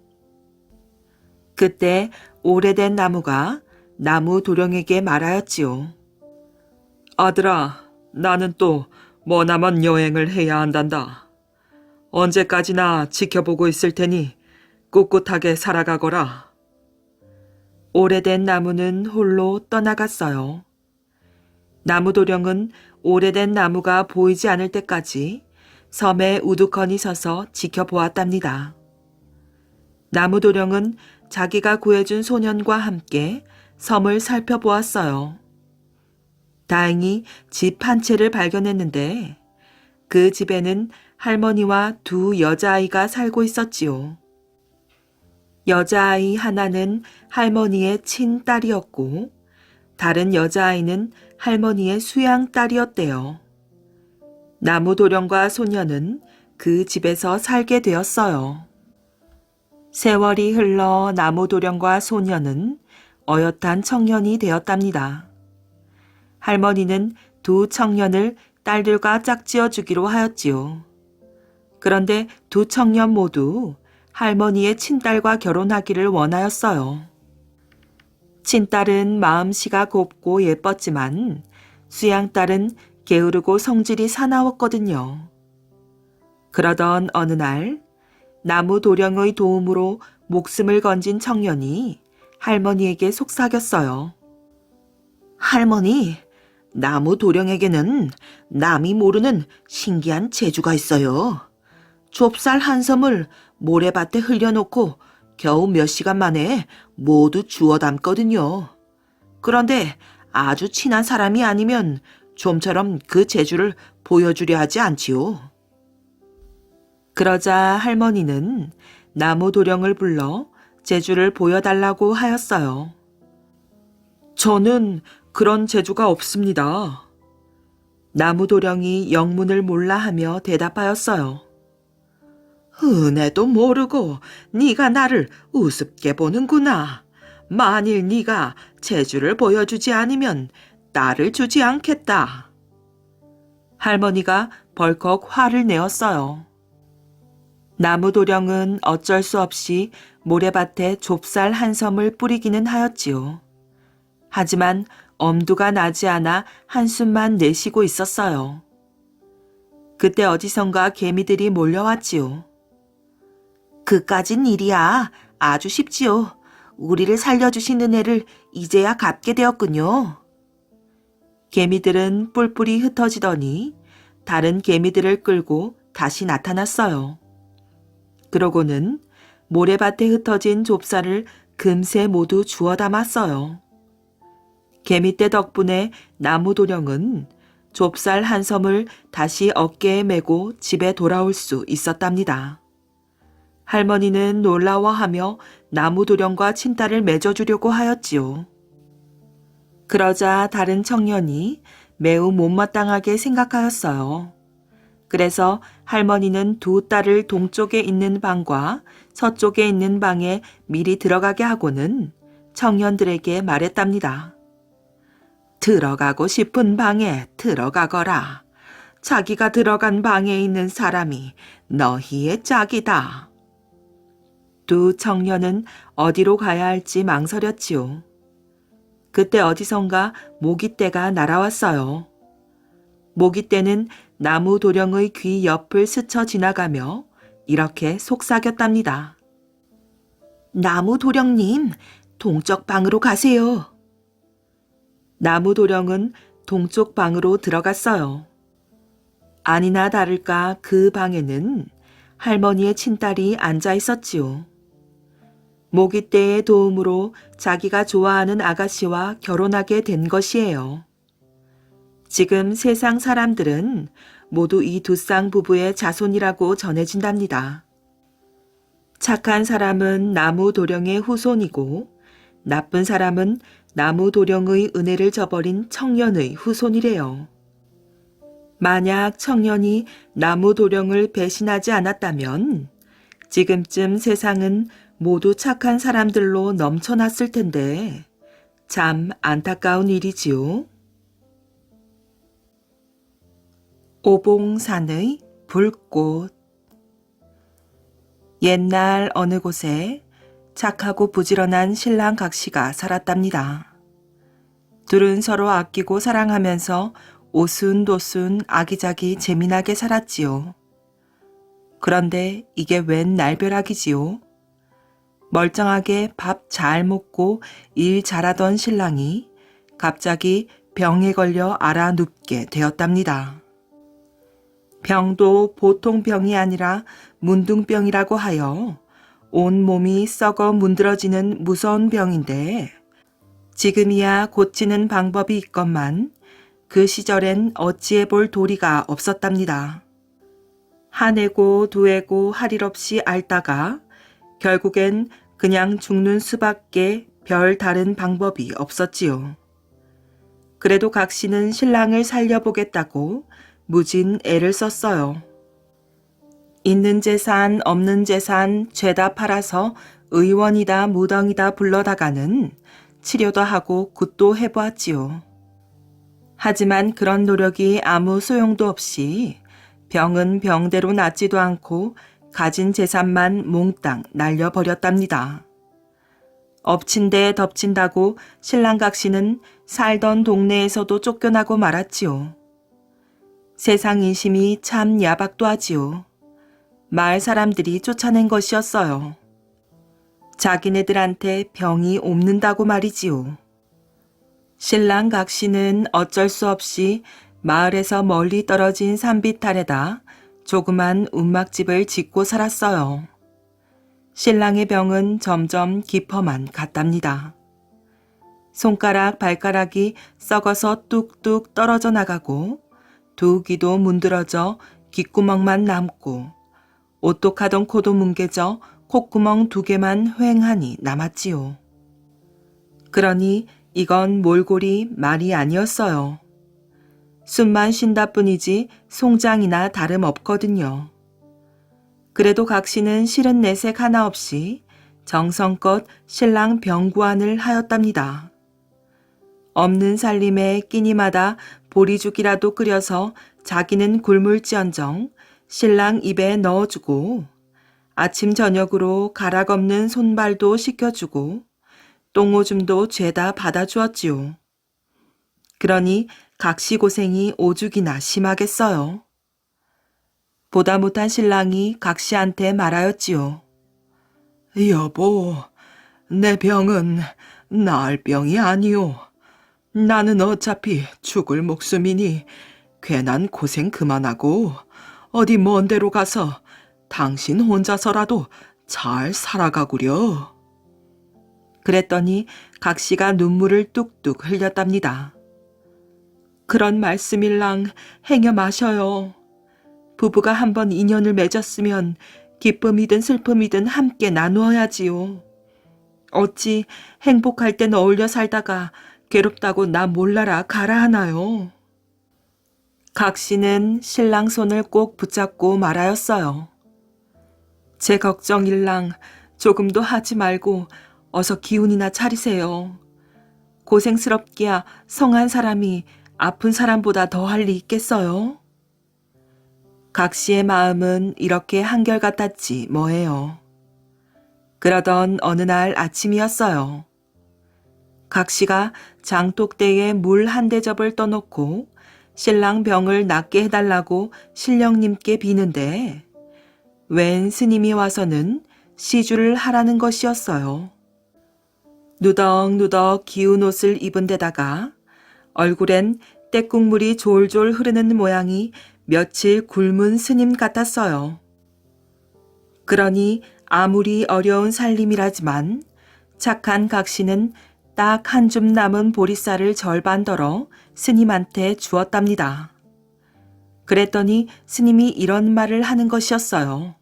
그때 오래된 나무가 나무도령에게 말하였지요. 아들아, 나는 또 머나먼 여행을 해야 한단다. 언제까지나 지켜보고 있을 테니 꿋꿋하게 살아가거라. 오래된 나무는 홀로 떠나갔어요. 나무도령은 오래된 나무가 보이지 않을 때까지 섬에 우두커니 서서 지켜보았답니다. 나무도령은 자기가 구해준 소년과 함께 섬을 살펴보았어요. 다행히 집 한 채를 발견했는데 그 집에는 할머니와 두 여자아이가 살고 있었지요. 여자아이 하나는 할머니의 친딸이었고 다른 여자아이는 할머니의 수양딸이었대요. 나무도령과 소녀는 그 집에서 살게 되었어요. 세월이 흘러 나무도령과 소녀는 어엿한 청년이 되었답니다. 할머니는 두 청년을 딸들과 짝지어 주기로 하였지요. 그런데 두 청년 모두 할머니의 친딸과 결혼하기를 원하였어요. 친딸은 마음씨가 곱고 예뻤지만 수양딸은 게으르고 성질이 사나웠거든요. 그러던 어느 날 나무도령의 도움으로 목숨을 건진 청년이 할머니에게 속삭였어요. 할머니, 나무도령에게는 남이 모르는 신기한 재주가 있어요. 좁쌀 한 섬을 모래밭에 흘려놓고 겨우 몇 시간 만에 모두 주워 담거든요. 그런데 아주 친한 사람이 아니면 좀처럼 그 재주를 보여주려 하지 않지요. 그러자 할머니는 나무도령을 불러 재주를 보여달라고 하였어요. 저는 그런 재주가 없습니다. 나무도령이 영문을 몰라 하며 대답하였어요. 은혜도 모르고 네가 나를 우습게 보는구나. 만일 네가 재주를 보여주지 않으면 딸을 주지 않겠다. 할머니가 벌컥 화를 내었어요. 나무도령은 어쩔 수 없이 모래밭에 좁쌀 한 섬을 뿌리기는 하였지요. 하지만 엄두가 나지 않아 한숨만 내쉬고 있었어요. 그때 어디선가 개미들이 몰려왔지요. 그까진 일이야. 아주 쉽지요. 우리를 살려주신 은혜를 이제야 갚게 되었군요. 개미들은 뿔뿔이 흩어지더니 다른 개미들을 끌고 다시 나타났어요. 그러고는 모래밭에 흩어진 좁쌀을 금세 모두 주워 담았어요. 개미떼 덕분에 나무도령은 좁쌀 한 섬을 다시 어깨에 메고 집에 돌아올 수 있었답니다. 할머니는 놀라워하며 나무도령과 친딸을 맺어주려고 하였지요. 그러자 다른 청년이 매우 못마땅하게 생각하였어요. 그래서 할머니는 두 딸을 동쪽에 있는 방과 서쪽에 있는 방에 미리 들어가게 하고는 청년들에게 말했답니다. 들어가고 싶은 방에 들어가거라. 자기가 들어간 방에 있는 사람이 너희의 짝이다. 두 청년은 어디로 가야 할지 망설였지요. 그때 어디선가 모기떼가 날아왔어요. 모기떼는 나무 도령의 귀 옆을 스쳐 지나가며 이렇게 속삭였답니다. 나무 도령님, 동쪽 방으로 가세요. 나무 도령은 동쪽 방으로 들어갔어요. 아니나 다를까 그 방에는 할머니의 친딸이 앉아 있었지요. 모기떼의 도움으로 자기가 좋아하는 아가씨와 결혼하게 된 것이에요. 지금 세상 사람들은 모두 이 두 쌍 부부의 자손이라고 전해진답니다. 착한 사람은 나무 도령의 후손이고 나쁜 사람은 나무 도령의 은혜를 저버린 청년의 후손이래요. 만약 청년이 나무 도령을 배신하지 않았다면 지금쯤 세상은 모두 착한 사람들로 넘쳐났을 텐데 참 안타까운 일이지요. 오봉산의 불꽃. 옛날 어느 곳에 착하고 부지런한 신랑 각시가 살았답니다. 둘은 서로 아끼고 사랑하면서 오순도순 아기자기 재미나게 살았지요. 그런데 이게 웬 날벼락이지요. 멀쩡하게 밥 잘 먹고 일 잘하던 신랑이 갑자기 병에 걸려 앓아 눕게 되었답니다. 병도 보통 병이 아니라 문둥병이라고 하여 온 몸이 썩어 문드러지는 무서운 병인데 지금이야 고치는 방법이 있건만 그 시절엔 어찌해 볼 도리가 없었답니다. 한 해고 두 해고 할 일 없이 앓다가 결국엔 그냥 죽는 수밖에 별 다른 방법이 없었지요. 그래도 각시는 신랑을 살려보겠다고 무진 애를 썼어요. 있는 재산 없는 재산 죄다 팔아서 의원이다 무당이다 불러다가는 치료도 하고 굿도 해보았지요. 하지만 그런 노력이 아무 소용도 없이 병은 병대로 낫지도 않고 가진 재산만 몽땅 날려버렸답니다. 엎친 데 덮친다고 신랑 각시는 살던 동네에서도 쫓겨나고 말았지요. 세상 인심이 참 야박도 하지요. 마을 사람들이 쫓아낸 것이었어요. 자기네들한테 병이 옮는다고 말이지요. 신랑 각시는 어쩔 수 없이 마을에서 멀리 떨어진 산비탈에다 조그만 움막집을 짓고 살았어요. 신랑의 병은 점점 깊어만 갔답니다. 손가락, 발가락이 썩어서 뚝뚝 떨어져 나가고 두 귀도 문드러져 귓구멍만 남고 오똑하던 코도 뭉개져 콧구멍 두 개만 휑하니 남았지요. 그러니 이건 몰골이 말이 아니었어요. 숨만 쉰다 뿐이지 송장이나 다름없거든요. 그래도 각시는 싫은 내색 하나 없이 정성껏 신랑 병구안을 하였답니다. 없는 살림에 끼니마다 보리죽이라도 끓여서 자기는 굶을지언정 신랑 입에 넣어주고 아침 저녁으로 가락 없는 손발도 씻겨주고 똥오줌도 죄다 받아주었지요. 그러니 각시 고생이 오죽이나 심하겠어요. 보다 못한 신랑이 각시한테 말하였지요. 여보, 내 병은 나을 병이 아니오. 나는 어차피 죽을 목숨이니 괜한 고생 그만하고 어디 먼 데로 가서 당신 혼자서라도 잘 살아가구려. 그랬더니 각시가 눈물을 뚝뚝 흘렸답니다. 그런 말씀일랑 행여 마셔요. 부부가 한번 인연을 맺었으면 기쁨이든 슬픔이든 함께 나누어야지요. 어찌 행복할 땐 어울려 살다가 괴롭다고 나 몰라라 가라 하나요. 각시는 신랑 손을 꼭 붙잡고 말하였어요. 제 걱정일랑 조금도 하지 말고 어서 기운이나 차리세요. 고생스럽기야 성한 사람이 아픈 사람보다 더할 리 있겠어요? 각시의 마음은 이렇게 한결같았지 뭐예요. 그러던 어느 날 아침이었어요. 각시가 장독대에 물 한 대접을 떠놓고 신랑 병을 낫게 해달라고 신령님께 비는데 웬 스님이 와서는 시주를 하라는 것이었어요. 누덕누덕 기운 옷을 입은 데다가 얼굴엔 떼국물이 졸졸 흐르는 모양이 며칠 굶은 스님 같았어요. 그러니 아무리 어려운 살림이라지만 착한 각시는 딱 한 줌 남은 보리쌀을 절반 덜어 스님한테 주었답니다. 그랬더니 스님이 이런 말을 하는 것이었어요.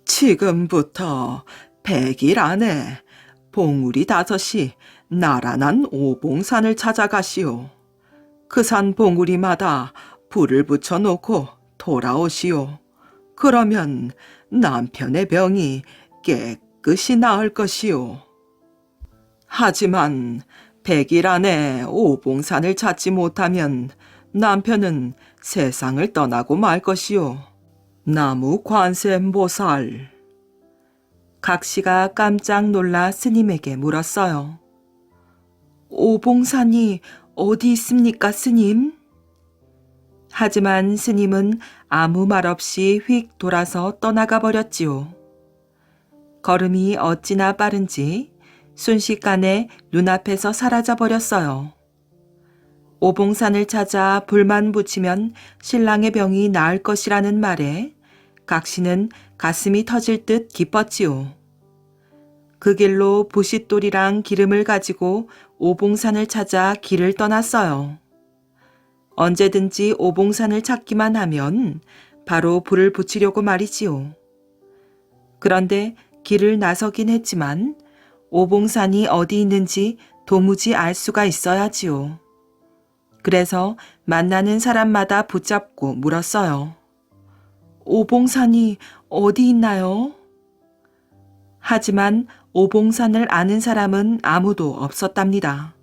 지금부터 100일 안에 봉우리 5이 나란한 오봉산을 찾아가시오. 그 산 봉우리마다 불을 붙여놓고 돌아오시오. 그러면 남편의 병이 깨끗이 나을 것이오. 하지만 100일 안에 오봉산을 찾지 못하면 남편은 세상을 떠나고 말 것이오. 나무 관세음보살. 각시가 깜짝 놀라 스님에게 물었어요. 오봉산이 어디 있습니까, 스님? 하지만 스님은 아무 말 없이 휙 돌아서 떠나가 버렸지요. 걸음이 어찌나 빠른지 순식간에 눈앞에서 사라져 버렸어요. 오봉산을 찾아 불만 붙이면 신랑의 병이 나을 것이라는 말에 각시는 가슴이 터질 듯 기뻤지요. 그 길로 부싯돌이랑 기름을 가지고 오봉산을 찾아 길을 떠났어요. 언제든지 오봉산을 찾기만 하면 바로 불을 붙이려고 말이지요. 그런데 길을 나서긴 했지만 오봉산이 어디 있는지 도무지 알 수가 있어야지요. 그래서 만나는 사람마다 붙잡고 물었어요. 오봉산이 어디 있나요? 하지만 오봉산을 아는 사람은 아무도 없었답니다.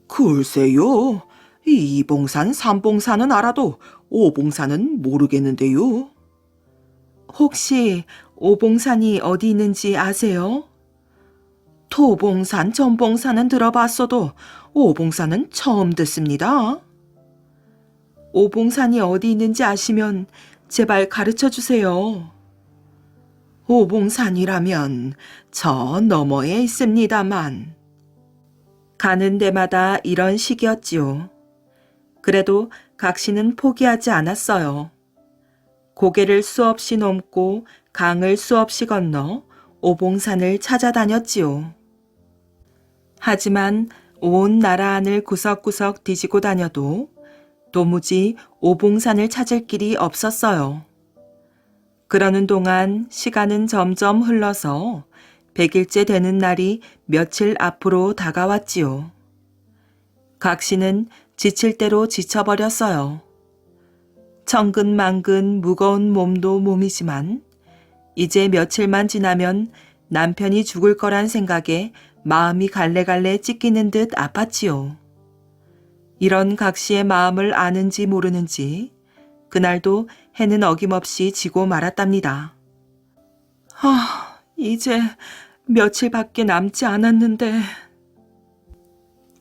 글쎄요. 이봉산, 삼봉산은 알아도 오봉산은 모르겠는데요. 혹시 오봉산이 어디 있는지 아세요? 토봉산, 전봉산은 들어봤어도 오봉산은 처음 듣습니다. 오봉산이 어디 있는지 아시면 제발 가르쳐 주세요. 오봉산이라면 저 너머에 있습니다만. 가는 데마다 이런 식이었지요. 그래도 각시는 포기하지 않았어요. 고개를 수없이 넘고 강을 수없이 건너 오봉산을 찾아다녔지요. 하지만 온 나라 안을 구석구석 뒤지고 다녀도 도무지 오봉산을 찾을 길이 없었어요. 그러는 동안 시간은 점점 흘러서 100일째 되는 날이 며칠 앞으로 다가왔지요. 각시는 지칠 대로 지쳐버렸어요. 천근만근 무거운 몸도 몸이지만 이제 며칠만 지나면 남편이 죽을 거란 생각에 마음이 갈래갈래 찢기는 듯 아팠지요. 이런 각시의 마음을 아는지 모르는지 그날도 해는 어김없이 지고 말았답니다. 이제 며칠밖에 남지 않았는데.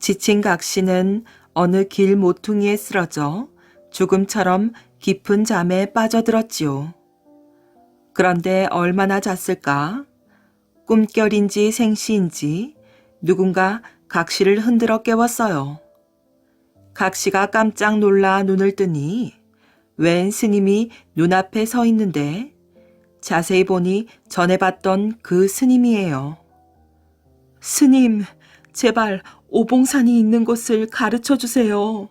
지친 각 씨는 어느 길 모퉁이에 쓰러져 죽음처럼 깊은 잠에 빠져들었지요. 그런데 얼마나 잤을까? 꿈결인지 생시인지 누군가 각 씨를 흔들어 깨웠어요. 각 씨가 깜짝 놀라 눈을 뜨니 웬 스님이 눈앞에 서 있는데 자세히 보니 전에 봤던 그 스님이에요. 스님, 제발 오봉산이 있는 곳을 가르쳐 주세요.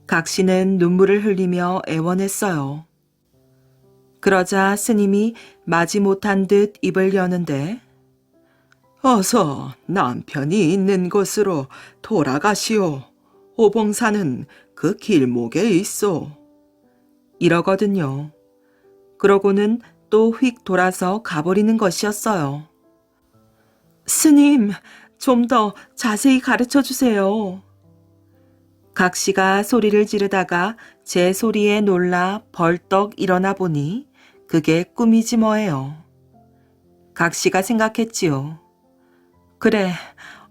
각 씨는 눈물을 흘리며 애원했어요. 그러자 스님이 마지못한 듯 입을 여는데 어서 남편이 있는 곳으로 돌아가시오. 오봉산은 그 길목에 있어. 이러거든요. 그러고는 또 휙 돌아서 가버리는 것이었어요. 스님, 좀 더 자세히 가르쳐 주세요. 각 씨가 소리를 지르다가 제 소리에 놀라 벌떡 일어나 보니 그게 꿈이지 뭐예요. 각 씨가 생각했지요. 그래,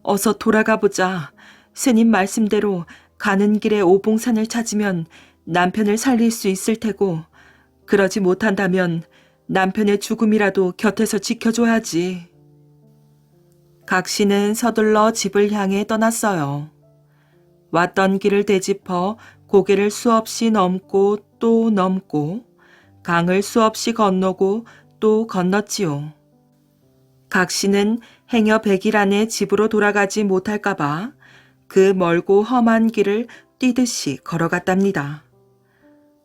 어서 돌아가 보자. 스님 말씀대로 가는 길에 오봉산을 찾으면 남편을 살릴 수 있을 테고, 그러지 못한다면 남편의 죽음이라도 곁에서 지켜줘야지. 각 씨는 서둘러 집을 향해 떠났어요. 왔던 길을 되짚어 고개를 수없이 넘고 또 넘고 강을 수없이 건너고 또 건넜지요. 각 씨는 행여 100일 안에 집으로 돌아가지 못할까봐 그 멀고 험한 길을 뛰듯이 걸어갔답니다.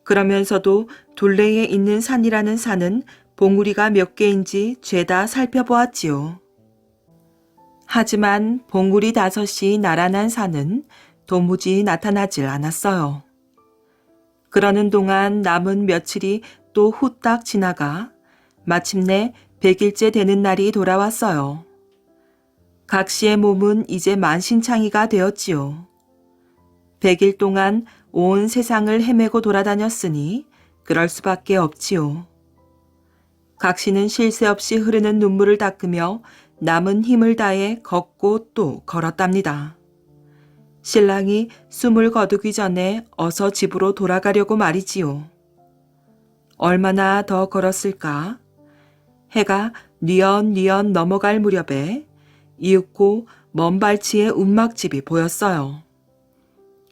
그러면서도 둘레에 있는 산이라는 산은 봉우리가 몇 개인지 죄다 살펴보았지요. 하지만 봉우리 5이 나란한 산은 도무지 나타나질 않았어요. 그러는 동안 남은 며칠이 또 후딱 지나가 마침내 100일째 되는 날이 돌아왔어요. 각 씨의 몸은 이제 만신창이가 되었지요. 100일 동안 온 세상을 헤매고 돌아다녔으니 그럴 수밖에 없지요. 각 씨는 쉴 새 없이 흐르는 눈물을 닦으며 남은 힘을 다해 걷고 또 걸었답니다. 신랑이 숨을 거두기 전에 어서 집으로 돌아가려고 말이지요. 얼마나 더 걸었을까? 해가 뉘엿뉘엿 넘어갈 무렵에 이윽고 먼 발치의 움막집이 보였어요.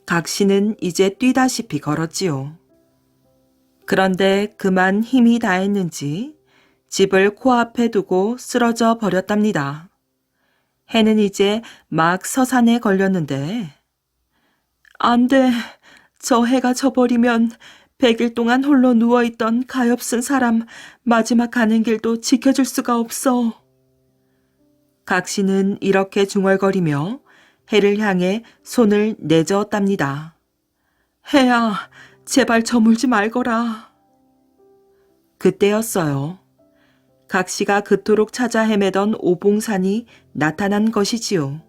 각 씨는 이제 뛰다시피 걸었지요. 그런데 그만 힘이 다했는지 집을 코앞에 두고 쓰러져 버렸답니다. 해는 이제 막 서산에 걸렸는데 안 돼. 저 해가 져버리면 100일 동안 홀로 누워있던 가엾은 사람 마지막 가는 길도 지켜줄 수가 없어. 각 씨는 이렇게 중얼거리며 해를 향해 손을 내저었답니다. 해야, 제발 저물지 말거라. 그때였어요. 각 씨가 그토록 찾아 헤매던 오봉산이 나타난 것이지요.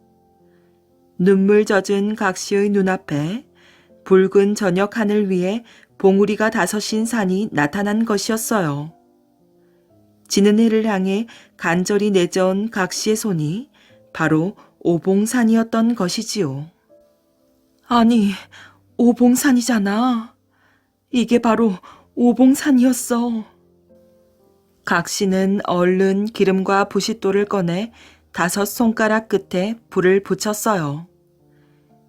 눈물 젖은 각 씨의 눈앞에 붉은 저녁 하늘 위에 봉우리가 5인 산이 나타난 것이었어요. 지는 해를 향해 간절히 내저은 각 씨의 손이 바로 오봉산이었던 것이지요. 아니, 오봉산이잖아. 이게 바로 오봉산이었어. 각 씨는 얼른 기름과 부싯돌을 꺼내 5 손가락 끝에 불을 붙였어요.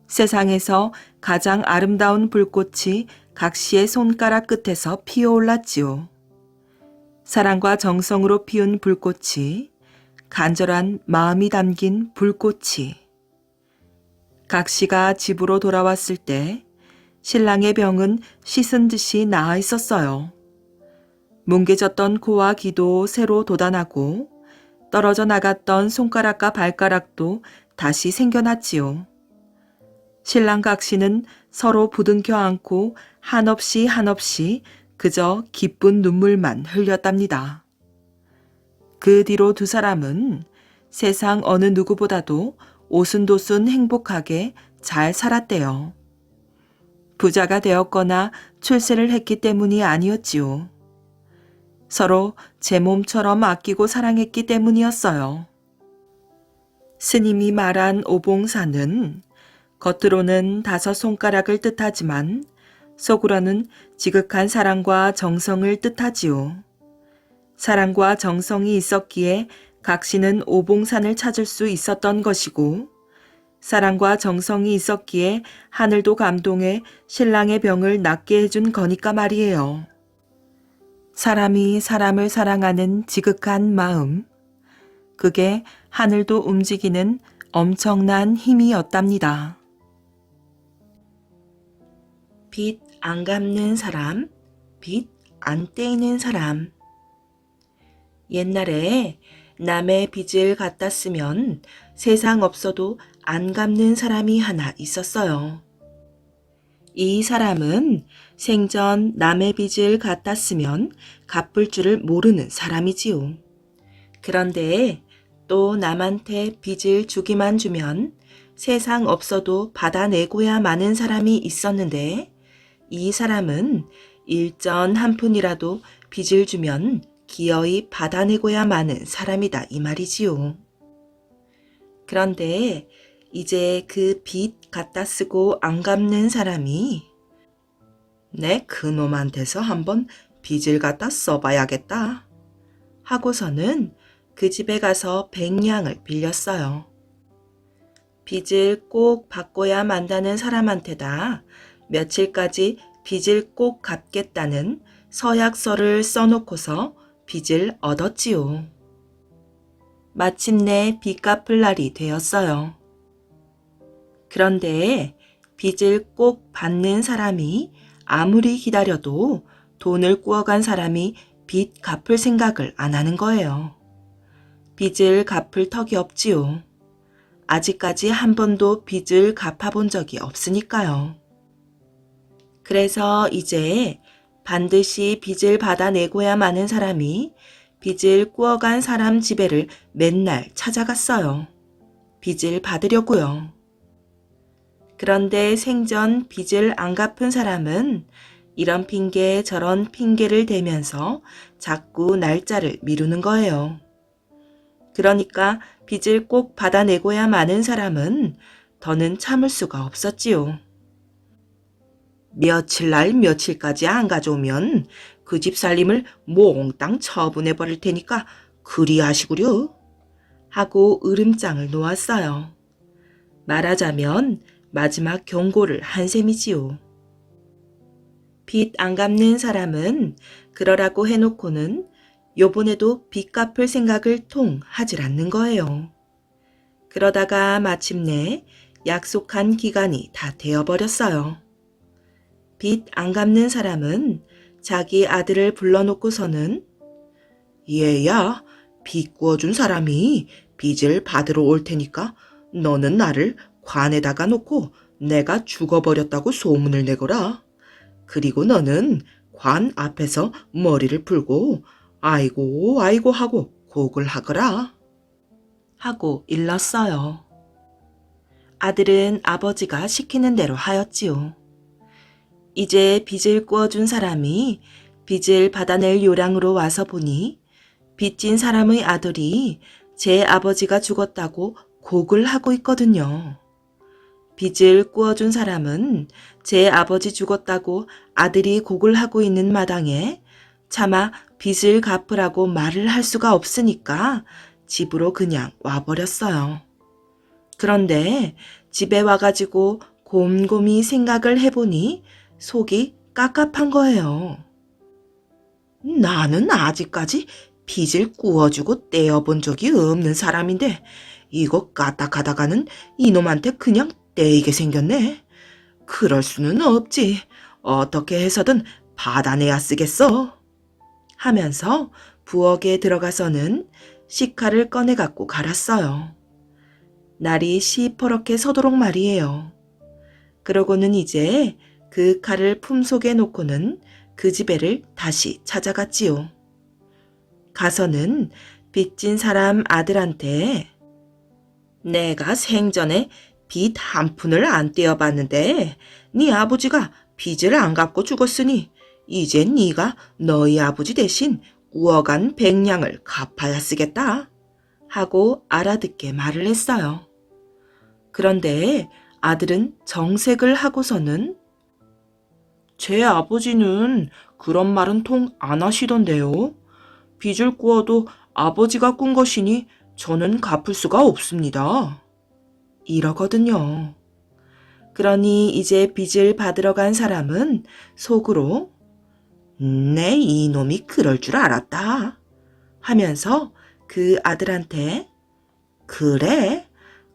세상에서 가장 아름다운 불꽃이 각 씨의 손가락 끝에서 피어올랐지요. 사랑과 정성으로 피운 불꽃이, 간절한 마음이 담긴 불꽃이. 각 씨가 집으로 돌아왔을 때 신랑의 병은 씻은 듯이 나아 있었어요. 뭉개졌던 코와 귀도 새로 돋아나고 떨어져 나갔던 손가락과 발가락도 다시 생겨났지요. 신랑 각 씨는 서로 부둥켜 안고 한없이 한없이 그저 기쁜 눈물만 흘렸답니다. 그 뒤로 2 사람은 세상 어느 누구보다도 오순도순 행복하게 잘 살았대요. 부자가 되었거나 출세를 했기 때문이 아니었지요. 서로 제 몸처럼 아끼고 사랑했기 때문이었어요. 스님이 말한 오봉사는 겉으로는 5손가락을 뜻하지만 속으로는 지극한 사랑과 정성을 뜻하지요. 사랑과 정성이 있었기에 각신은 오봉산을 찾을 수 있었던 것이고, 사랑과 정성이 있었기에 하늘도 감동해 신랑의 병을 낫게 해준 거니까 말이에요. 사람이 사람을 사랑하는 지극한 마음, 그게 하늘도 움직이는 엄청난 힘이었답니다. 빚 안 갚는 사람, 빚 안 떼이는 사람. 옛날에 남의 빚을 갖다 쓰면 세상 없어도 안 갚는 사람이 하나 있었어요. 이 사람은 생전 남의 빚을 갖다 쓰면 갚을 줄을 모르는 사람이지요. 그런데 또 남한테 빚을 주기만 주면 세상 없어도 받아내고야 마는 사람이 있었는데, 이 사람은 일전 한 푼이라도 빚을 주면 기어이 받아내고야 마는 사람이다 이 말이지요. 그런데 이제 그 빚 갖다 쓰고 안 갚는 사람이 내 그놈한테서 한번 빚을 갖다 써봐야겠다 하고서는 그 집에 가서 100냥을 빌렸어요. 빚을 꼭 받고야 만다는 사람한테다 며칠까지 빚을 꼭 갚겠다는 서약서를 써놓고서 빚을 얻었지요. 마침내 빚 갚을 날이 되었어요. 그런데 빚을 꼭 받는 사람이 아무리 기다려도 돈을 꾸어간 사람이 빚 갚을 생각을 안 하는 거예요. 빚을 갚을 턱이 없지요. 아직까지 한 번도 빚을 갚아본 적이 없으니까요. 그래서 이제 반드시 빚을 받아내고야 마는 사람이 빚을 꾸어간 사람 집에를 맨날 찾아갔어요. 빚을 받으려고요. 그런데 생전 빚을 안 갚은 사람은 이런 핑계 저런 핑계를 대면서 자꾸 날짜를 미루는 거예요. 그러니까 빚을 꼭 받아내고야 마는 사람은 더는 참을 수가 없었지요. 며칠 날 며칠까지 안 가져오면 그 집 살림을 몽땅 처분해버릴 테니까 그리하시구려 하고 으름장을 놓았어요. 말하자면 마지막 경고를 한 셈이지요. 빚 안 갚는 사람은 그러라고 해놓고는 요번에도 빚 갚을 생각을 통 하질 않는 거예요. 그러다가 마침내 약속한 기간이 다 되어버렸어요. 빚 안 갚는 사람은 자기 아들을 불러놓고서는 얘야, 빚 구워준 사람이 빚을 받으러 올 테니까 너는 나를 관에다가 놓고 내가 죽어버렸다고 소문을 내거라. 그리고 너는 관 앞에서 머리를 풀고 아이고 아이고 하고 곡을 하거라 하고 일렀어요. 아들은 아버지가 시키는 대로 하였지요. 이제 빚을 꾸어준 사람이 빚을 받아낼 요량으로 와서 보니 빚진 사람의 아들이 제 아버지가 죽었다고 곡을 하고 있거든요. 빚을 꾸어준 사람은 제 아버지 죽었다고 아들이 곡을 하고 있는 마당에 차마 빚을 갚으라고 말을 할 수가 없으니까 집으로 그냥 와버렸어요. 그런데 집에 와가지고 곰곰이 생각을 해보니 속이 깝깝한 거예요. 나는 아직까지 빚을 꾸어주고 떼어본 적이 없는 사람인데 이거 까딱하다가는 이놈한테 그냥 떼이게 생겼네. 그럴 수는 없지. 어떻게 해서든 받아내야 쓰겠어. 하면서 부엌에 들어가서는 식칼을 꺼내갖고 갈았어요. 날이 시퍼렇게 서도록 말이에요. 그러고는 이제 그 칼을 품속에 놓고는 그 집애를 다시 찾아갔지요. 가서는 빚진 사람 아들한테 내가 생전에 빚 한 푼을 안 떼어봤는데 네 아버지가 빚을 안 갚고 죽었으니 이제 네가 너희 아버지 대신 꾸어간 100냥을 갚아야 쓰겠다 하고 알아듣게 말을 했어요. 그런데 아들은 정색을 하고서는 제 아버지는 그런 말은 통 안 하시던데요. 빚을 꾸어도 아버지가 꾼 것이니 저는 갚을 수가 없습니다. 이러거든요. 그러니 이제 빚을 받으러 간 사람은 속으로 내 이놈이 그럴 줄 알았다 하면서 그 아들한테 그래?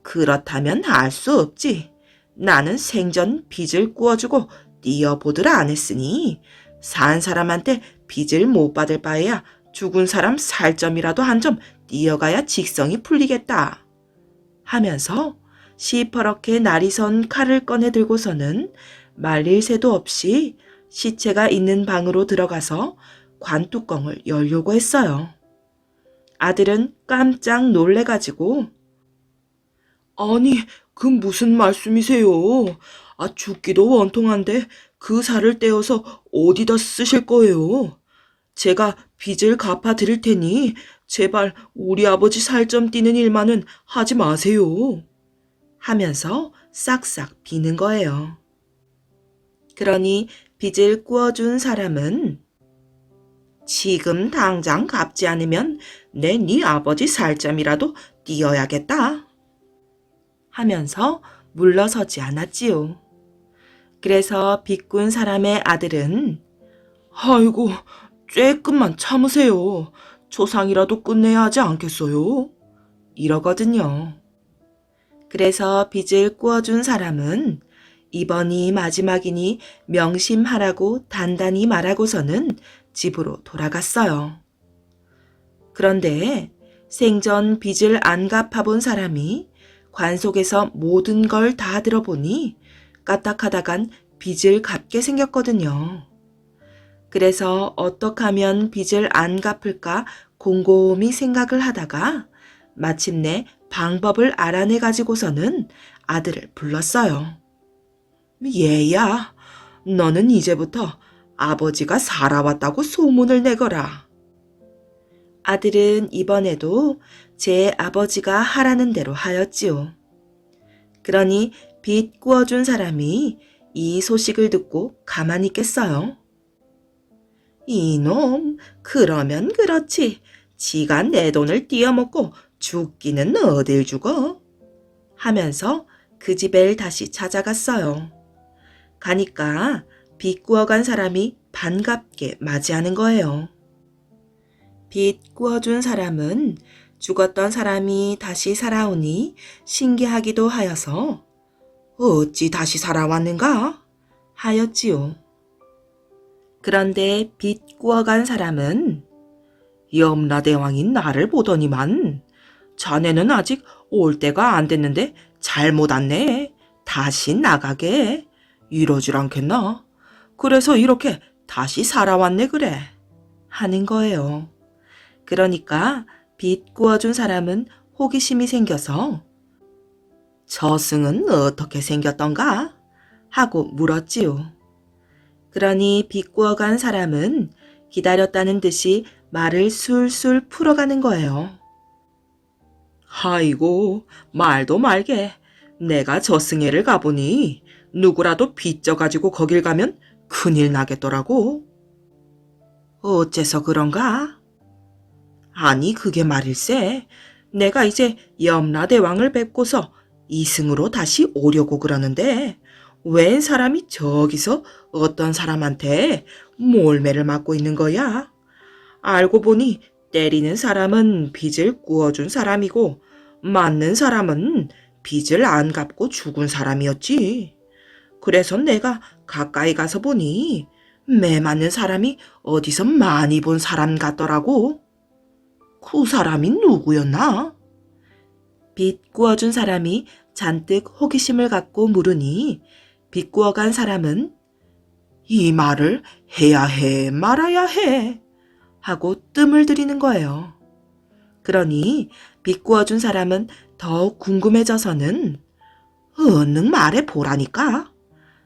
그렇다면 알 수 없지. 나는 생전 빚을 꾸어주고 띄어보드라 안 했으니 산 사람한테 빚을 못 받을 바에야 죽은 사람 살점이라도 한 점 띄어가야 직성이 풀리겠다 하면서 시퍼렇게 날이 선 칼을 꺼내 들고서는 말릴 새도 없이 시체가 있는 방으로 들어가서 관뚜껑을 열려고 했어요. 아들은 깜짝 놀래가지고 아니, 그 무슨 말씀이세요? 죽기도 원통한데 그 살을 떼어서 어디다 쓰실 거예요? 제가 빚을 갚아 드릴 테니 제발 우리 아버지 살점 띄는 일만은 하지 마세요. 하면서 싹싹 비는 거예요. 그러니 빚을 꾸어준 사람은 지금 당장 갚지 않으면 내 네 아버지 살점이라도 띄어야겠다 하면서 물러서지 않았지요. 그래서 빚꾼 사람의 아들은 아이고 쬐끔만 참으세요. 조상이라도 끝내야 하지 않겠어요? 이러거든요. 그래서 빚을 꾸어준 사람은 이번이 마지막이니 명심하라고 단단히 말하고서는 집으로 돌아갔어요. 그런데 생전 빚을 안 갚아본 사람이 관속에서 모든 걸 다 들어보니 까딱하다간 빚을 갚게 생겼거든요. 그래서 어떻게 하면 빚을 안 갚을까 곰곰이 생각을 하다가 마침내 방법을 알아내 가지고서는 아들을 불렀어요. 얘야, 너는 이제부터 아버지가 살아왔다고 소문을 내거라. 아들은 이번에도 제 아버지가 하라는 대로 하였지요. 그러니 빚 꾸어준 사람이 이 소식을 듣고 가만히 있겠어요? 이놈, 그러면 그렇지. 지가 내 돈을 띄어먹고 죽기는 어딜 죽어? 하면서 그 집을 다시 찾아갔어요. 가니까 빚 꾸어간 사람이 반갑게 맞이하는 거예요. 빚 꾸어준 사람은 죽었던 사람이 다시 살아오니 신기하기도 하여서 어찌 다시 살아왔는가? 하였지요. 그런데 빚 꾸어간 사람은 염라대왕이 나를 보더니만 자네는 아직 올 때가 안 됐는데 잘못 왔네. 다시 나가게. 이러질 않겠나? 그래서 이렇게 다시 살아왔네 그래. 하는 거예요. 그러니까 빚 꾸어준 사람은 호기심이 생겨서 저승은 어떻게 생겼던가? 하고 물었지요. 그러니 빚 꾸어간 사람은 기다렸다는 듯이 말을 술술 풀어가는 거예요. 아이고, 말도 말게. 내가 저승에를 가보니 누구라도 빚져가지고 거길 가면 큰일 나겠더라고. 어째서 그런가? 아니 그게 말일세. 내가 이제 염라대왕을 뵙고서 이승으로 다시 오려고 그러는데 웬 사람이 저기서 어떤 사람한테 몰매를 맞고 있는 거야? 알고 보니 때리는 사람은 빚을 꾸어준 사람이고 맞는 사람은 빚을 안 갚고 죽은 사람이었지. 그래서 내가 가까이 가서 보니 매 맞는 사람이 어디서 많이 본 사람 같더라고. 그 사람이 누구였나? 빚 꾸어준 사람이 잔뜩 호기심을 갖고 물으니 빚 꾸어간 사람은 이 말을 해야 해 말아야 해 하고 뜸을 들이는 거예요. 그러니 빚 꾸어준 사람은 더 궁금해져서는 얼른 말해 보라니까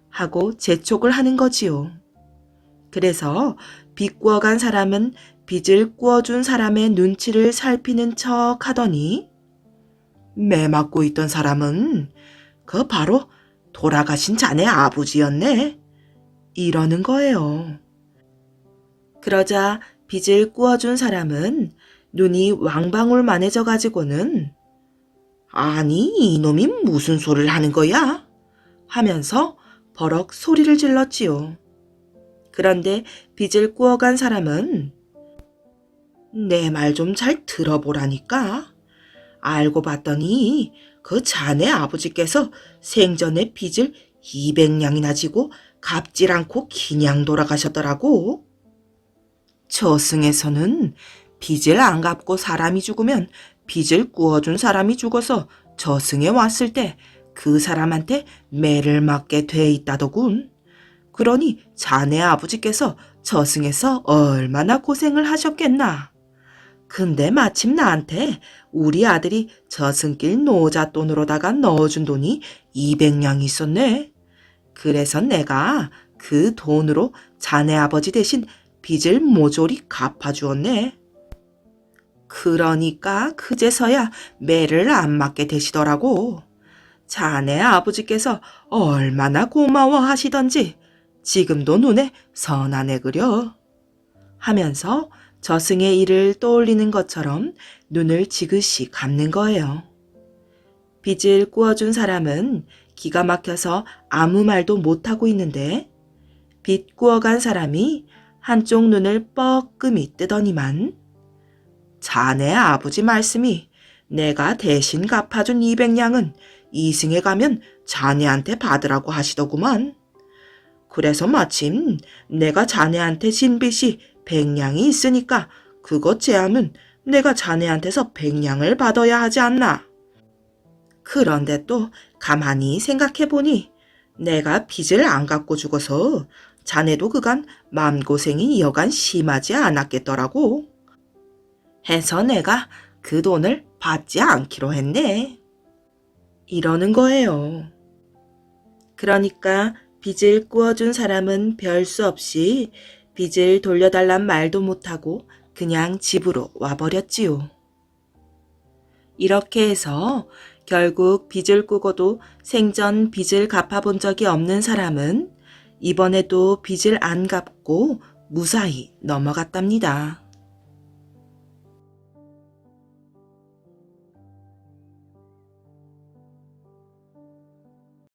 하고 재촉을 하는 거지요. 그래서 빚 꾸어간 사람은 빚을 꾸어준 사람의 눈치를 살피는 척 하더니 매 맞고 있던 사람은 그 바로 돌아가신 자네 아버지였네. 이러는 거예요. 그러자 빚을 꾸어준 사람은 눈이 왕방울만해져 가지고는 아니 이놈이 무슨 소리를 하는 거야? 하면서 버럭 소리를 질렀지요. 그런데 빚을 꾸어간 사람은 내 말 좀 잘 들어보라니까. 알고 봤더니 그 자네 아버지께서 생전에 빚을 200냥이나 지고 갚질 않고 그냥 돌아가셨더라고. 저승에서는 빚을 안 갚고 사람이 죽으면 빚을 꾸어준 사람이 죽어서 저승에 왔을 때 그 사람한테 매를 맞게 돼 있다더군. 그러니 자네 아버지께서 저승에서 얼마나 고생을 하셨겠나. 근데 마침 나한테 우리 아들이 저승길 노잣돈으로다가 넣어준 돈이 200냥이 있었네. 그래서 내가 그 돈으로 자네 아버지 대신 빚을 모조리 갚아주었네. 그러니까 그제서야 매를 안 맞게 되시더라고. 자네 아버지께서 얼마나 고마워하시던지 지금도 눈에 선하네 그려. 하면서 저승의 일을 떠올리는 것처럼 눈을 지그시 감는 거예요. 빚을 꾸어준 사람은 기가 막혀서 아무 말도 못하고 있는데 빚 꾸어간 사람이 한쪽 눈을 뻐끔히 뜨더니만 자네 아버지 말씀이 내가 대신 갚아준 200냥은 이승에 가면 자네한테 받으라고 하시더구만. 그래서 마침 내가 자네한테 진 빚이 100냥이 있으니까 그것 제하면 내가 자네한테서 100냥을 받아야 하지 않나. 그런데 또 가만히 생각해보니 내가 빚을 안 갚고 죽어서 자네도 그간 마음고생이 여간 심하지 않았겠더라고. 해서 내가 그 돈을 받지 않기로 했네. 이러는 거예요. 그러니까 빚을 꾸어준 사람은 별 수 없이 빚을 돌려달란 말도 못하고 그냥 집으로 와버렸지요. 이렇게 해서 결국 빚을 꾸고도 생전 빚을 갚아본 적이 없는 사람은 이번에도 빚을 안 갚고 무사히 넘어갔답니다.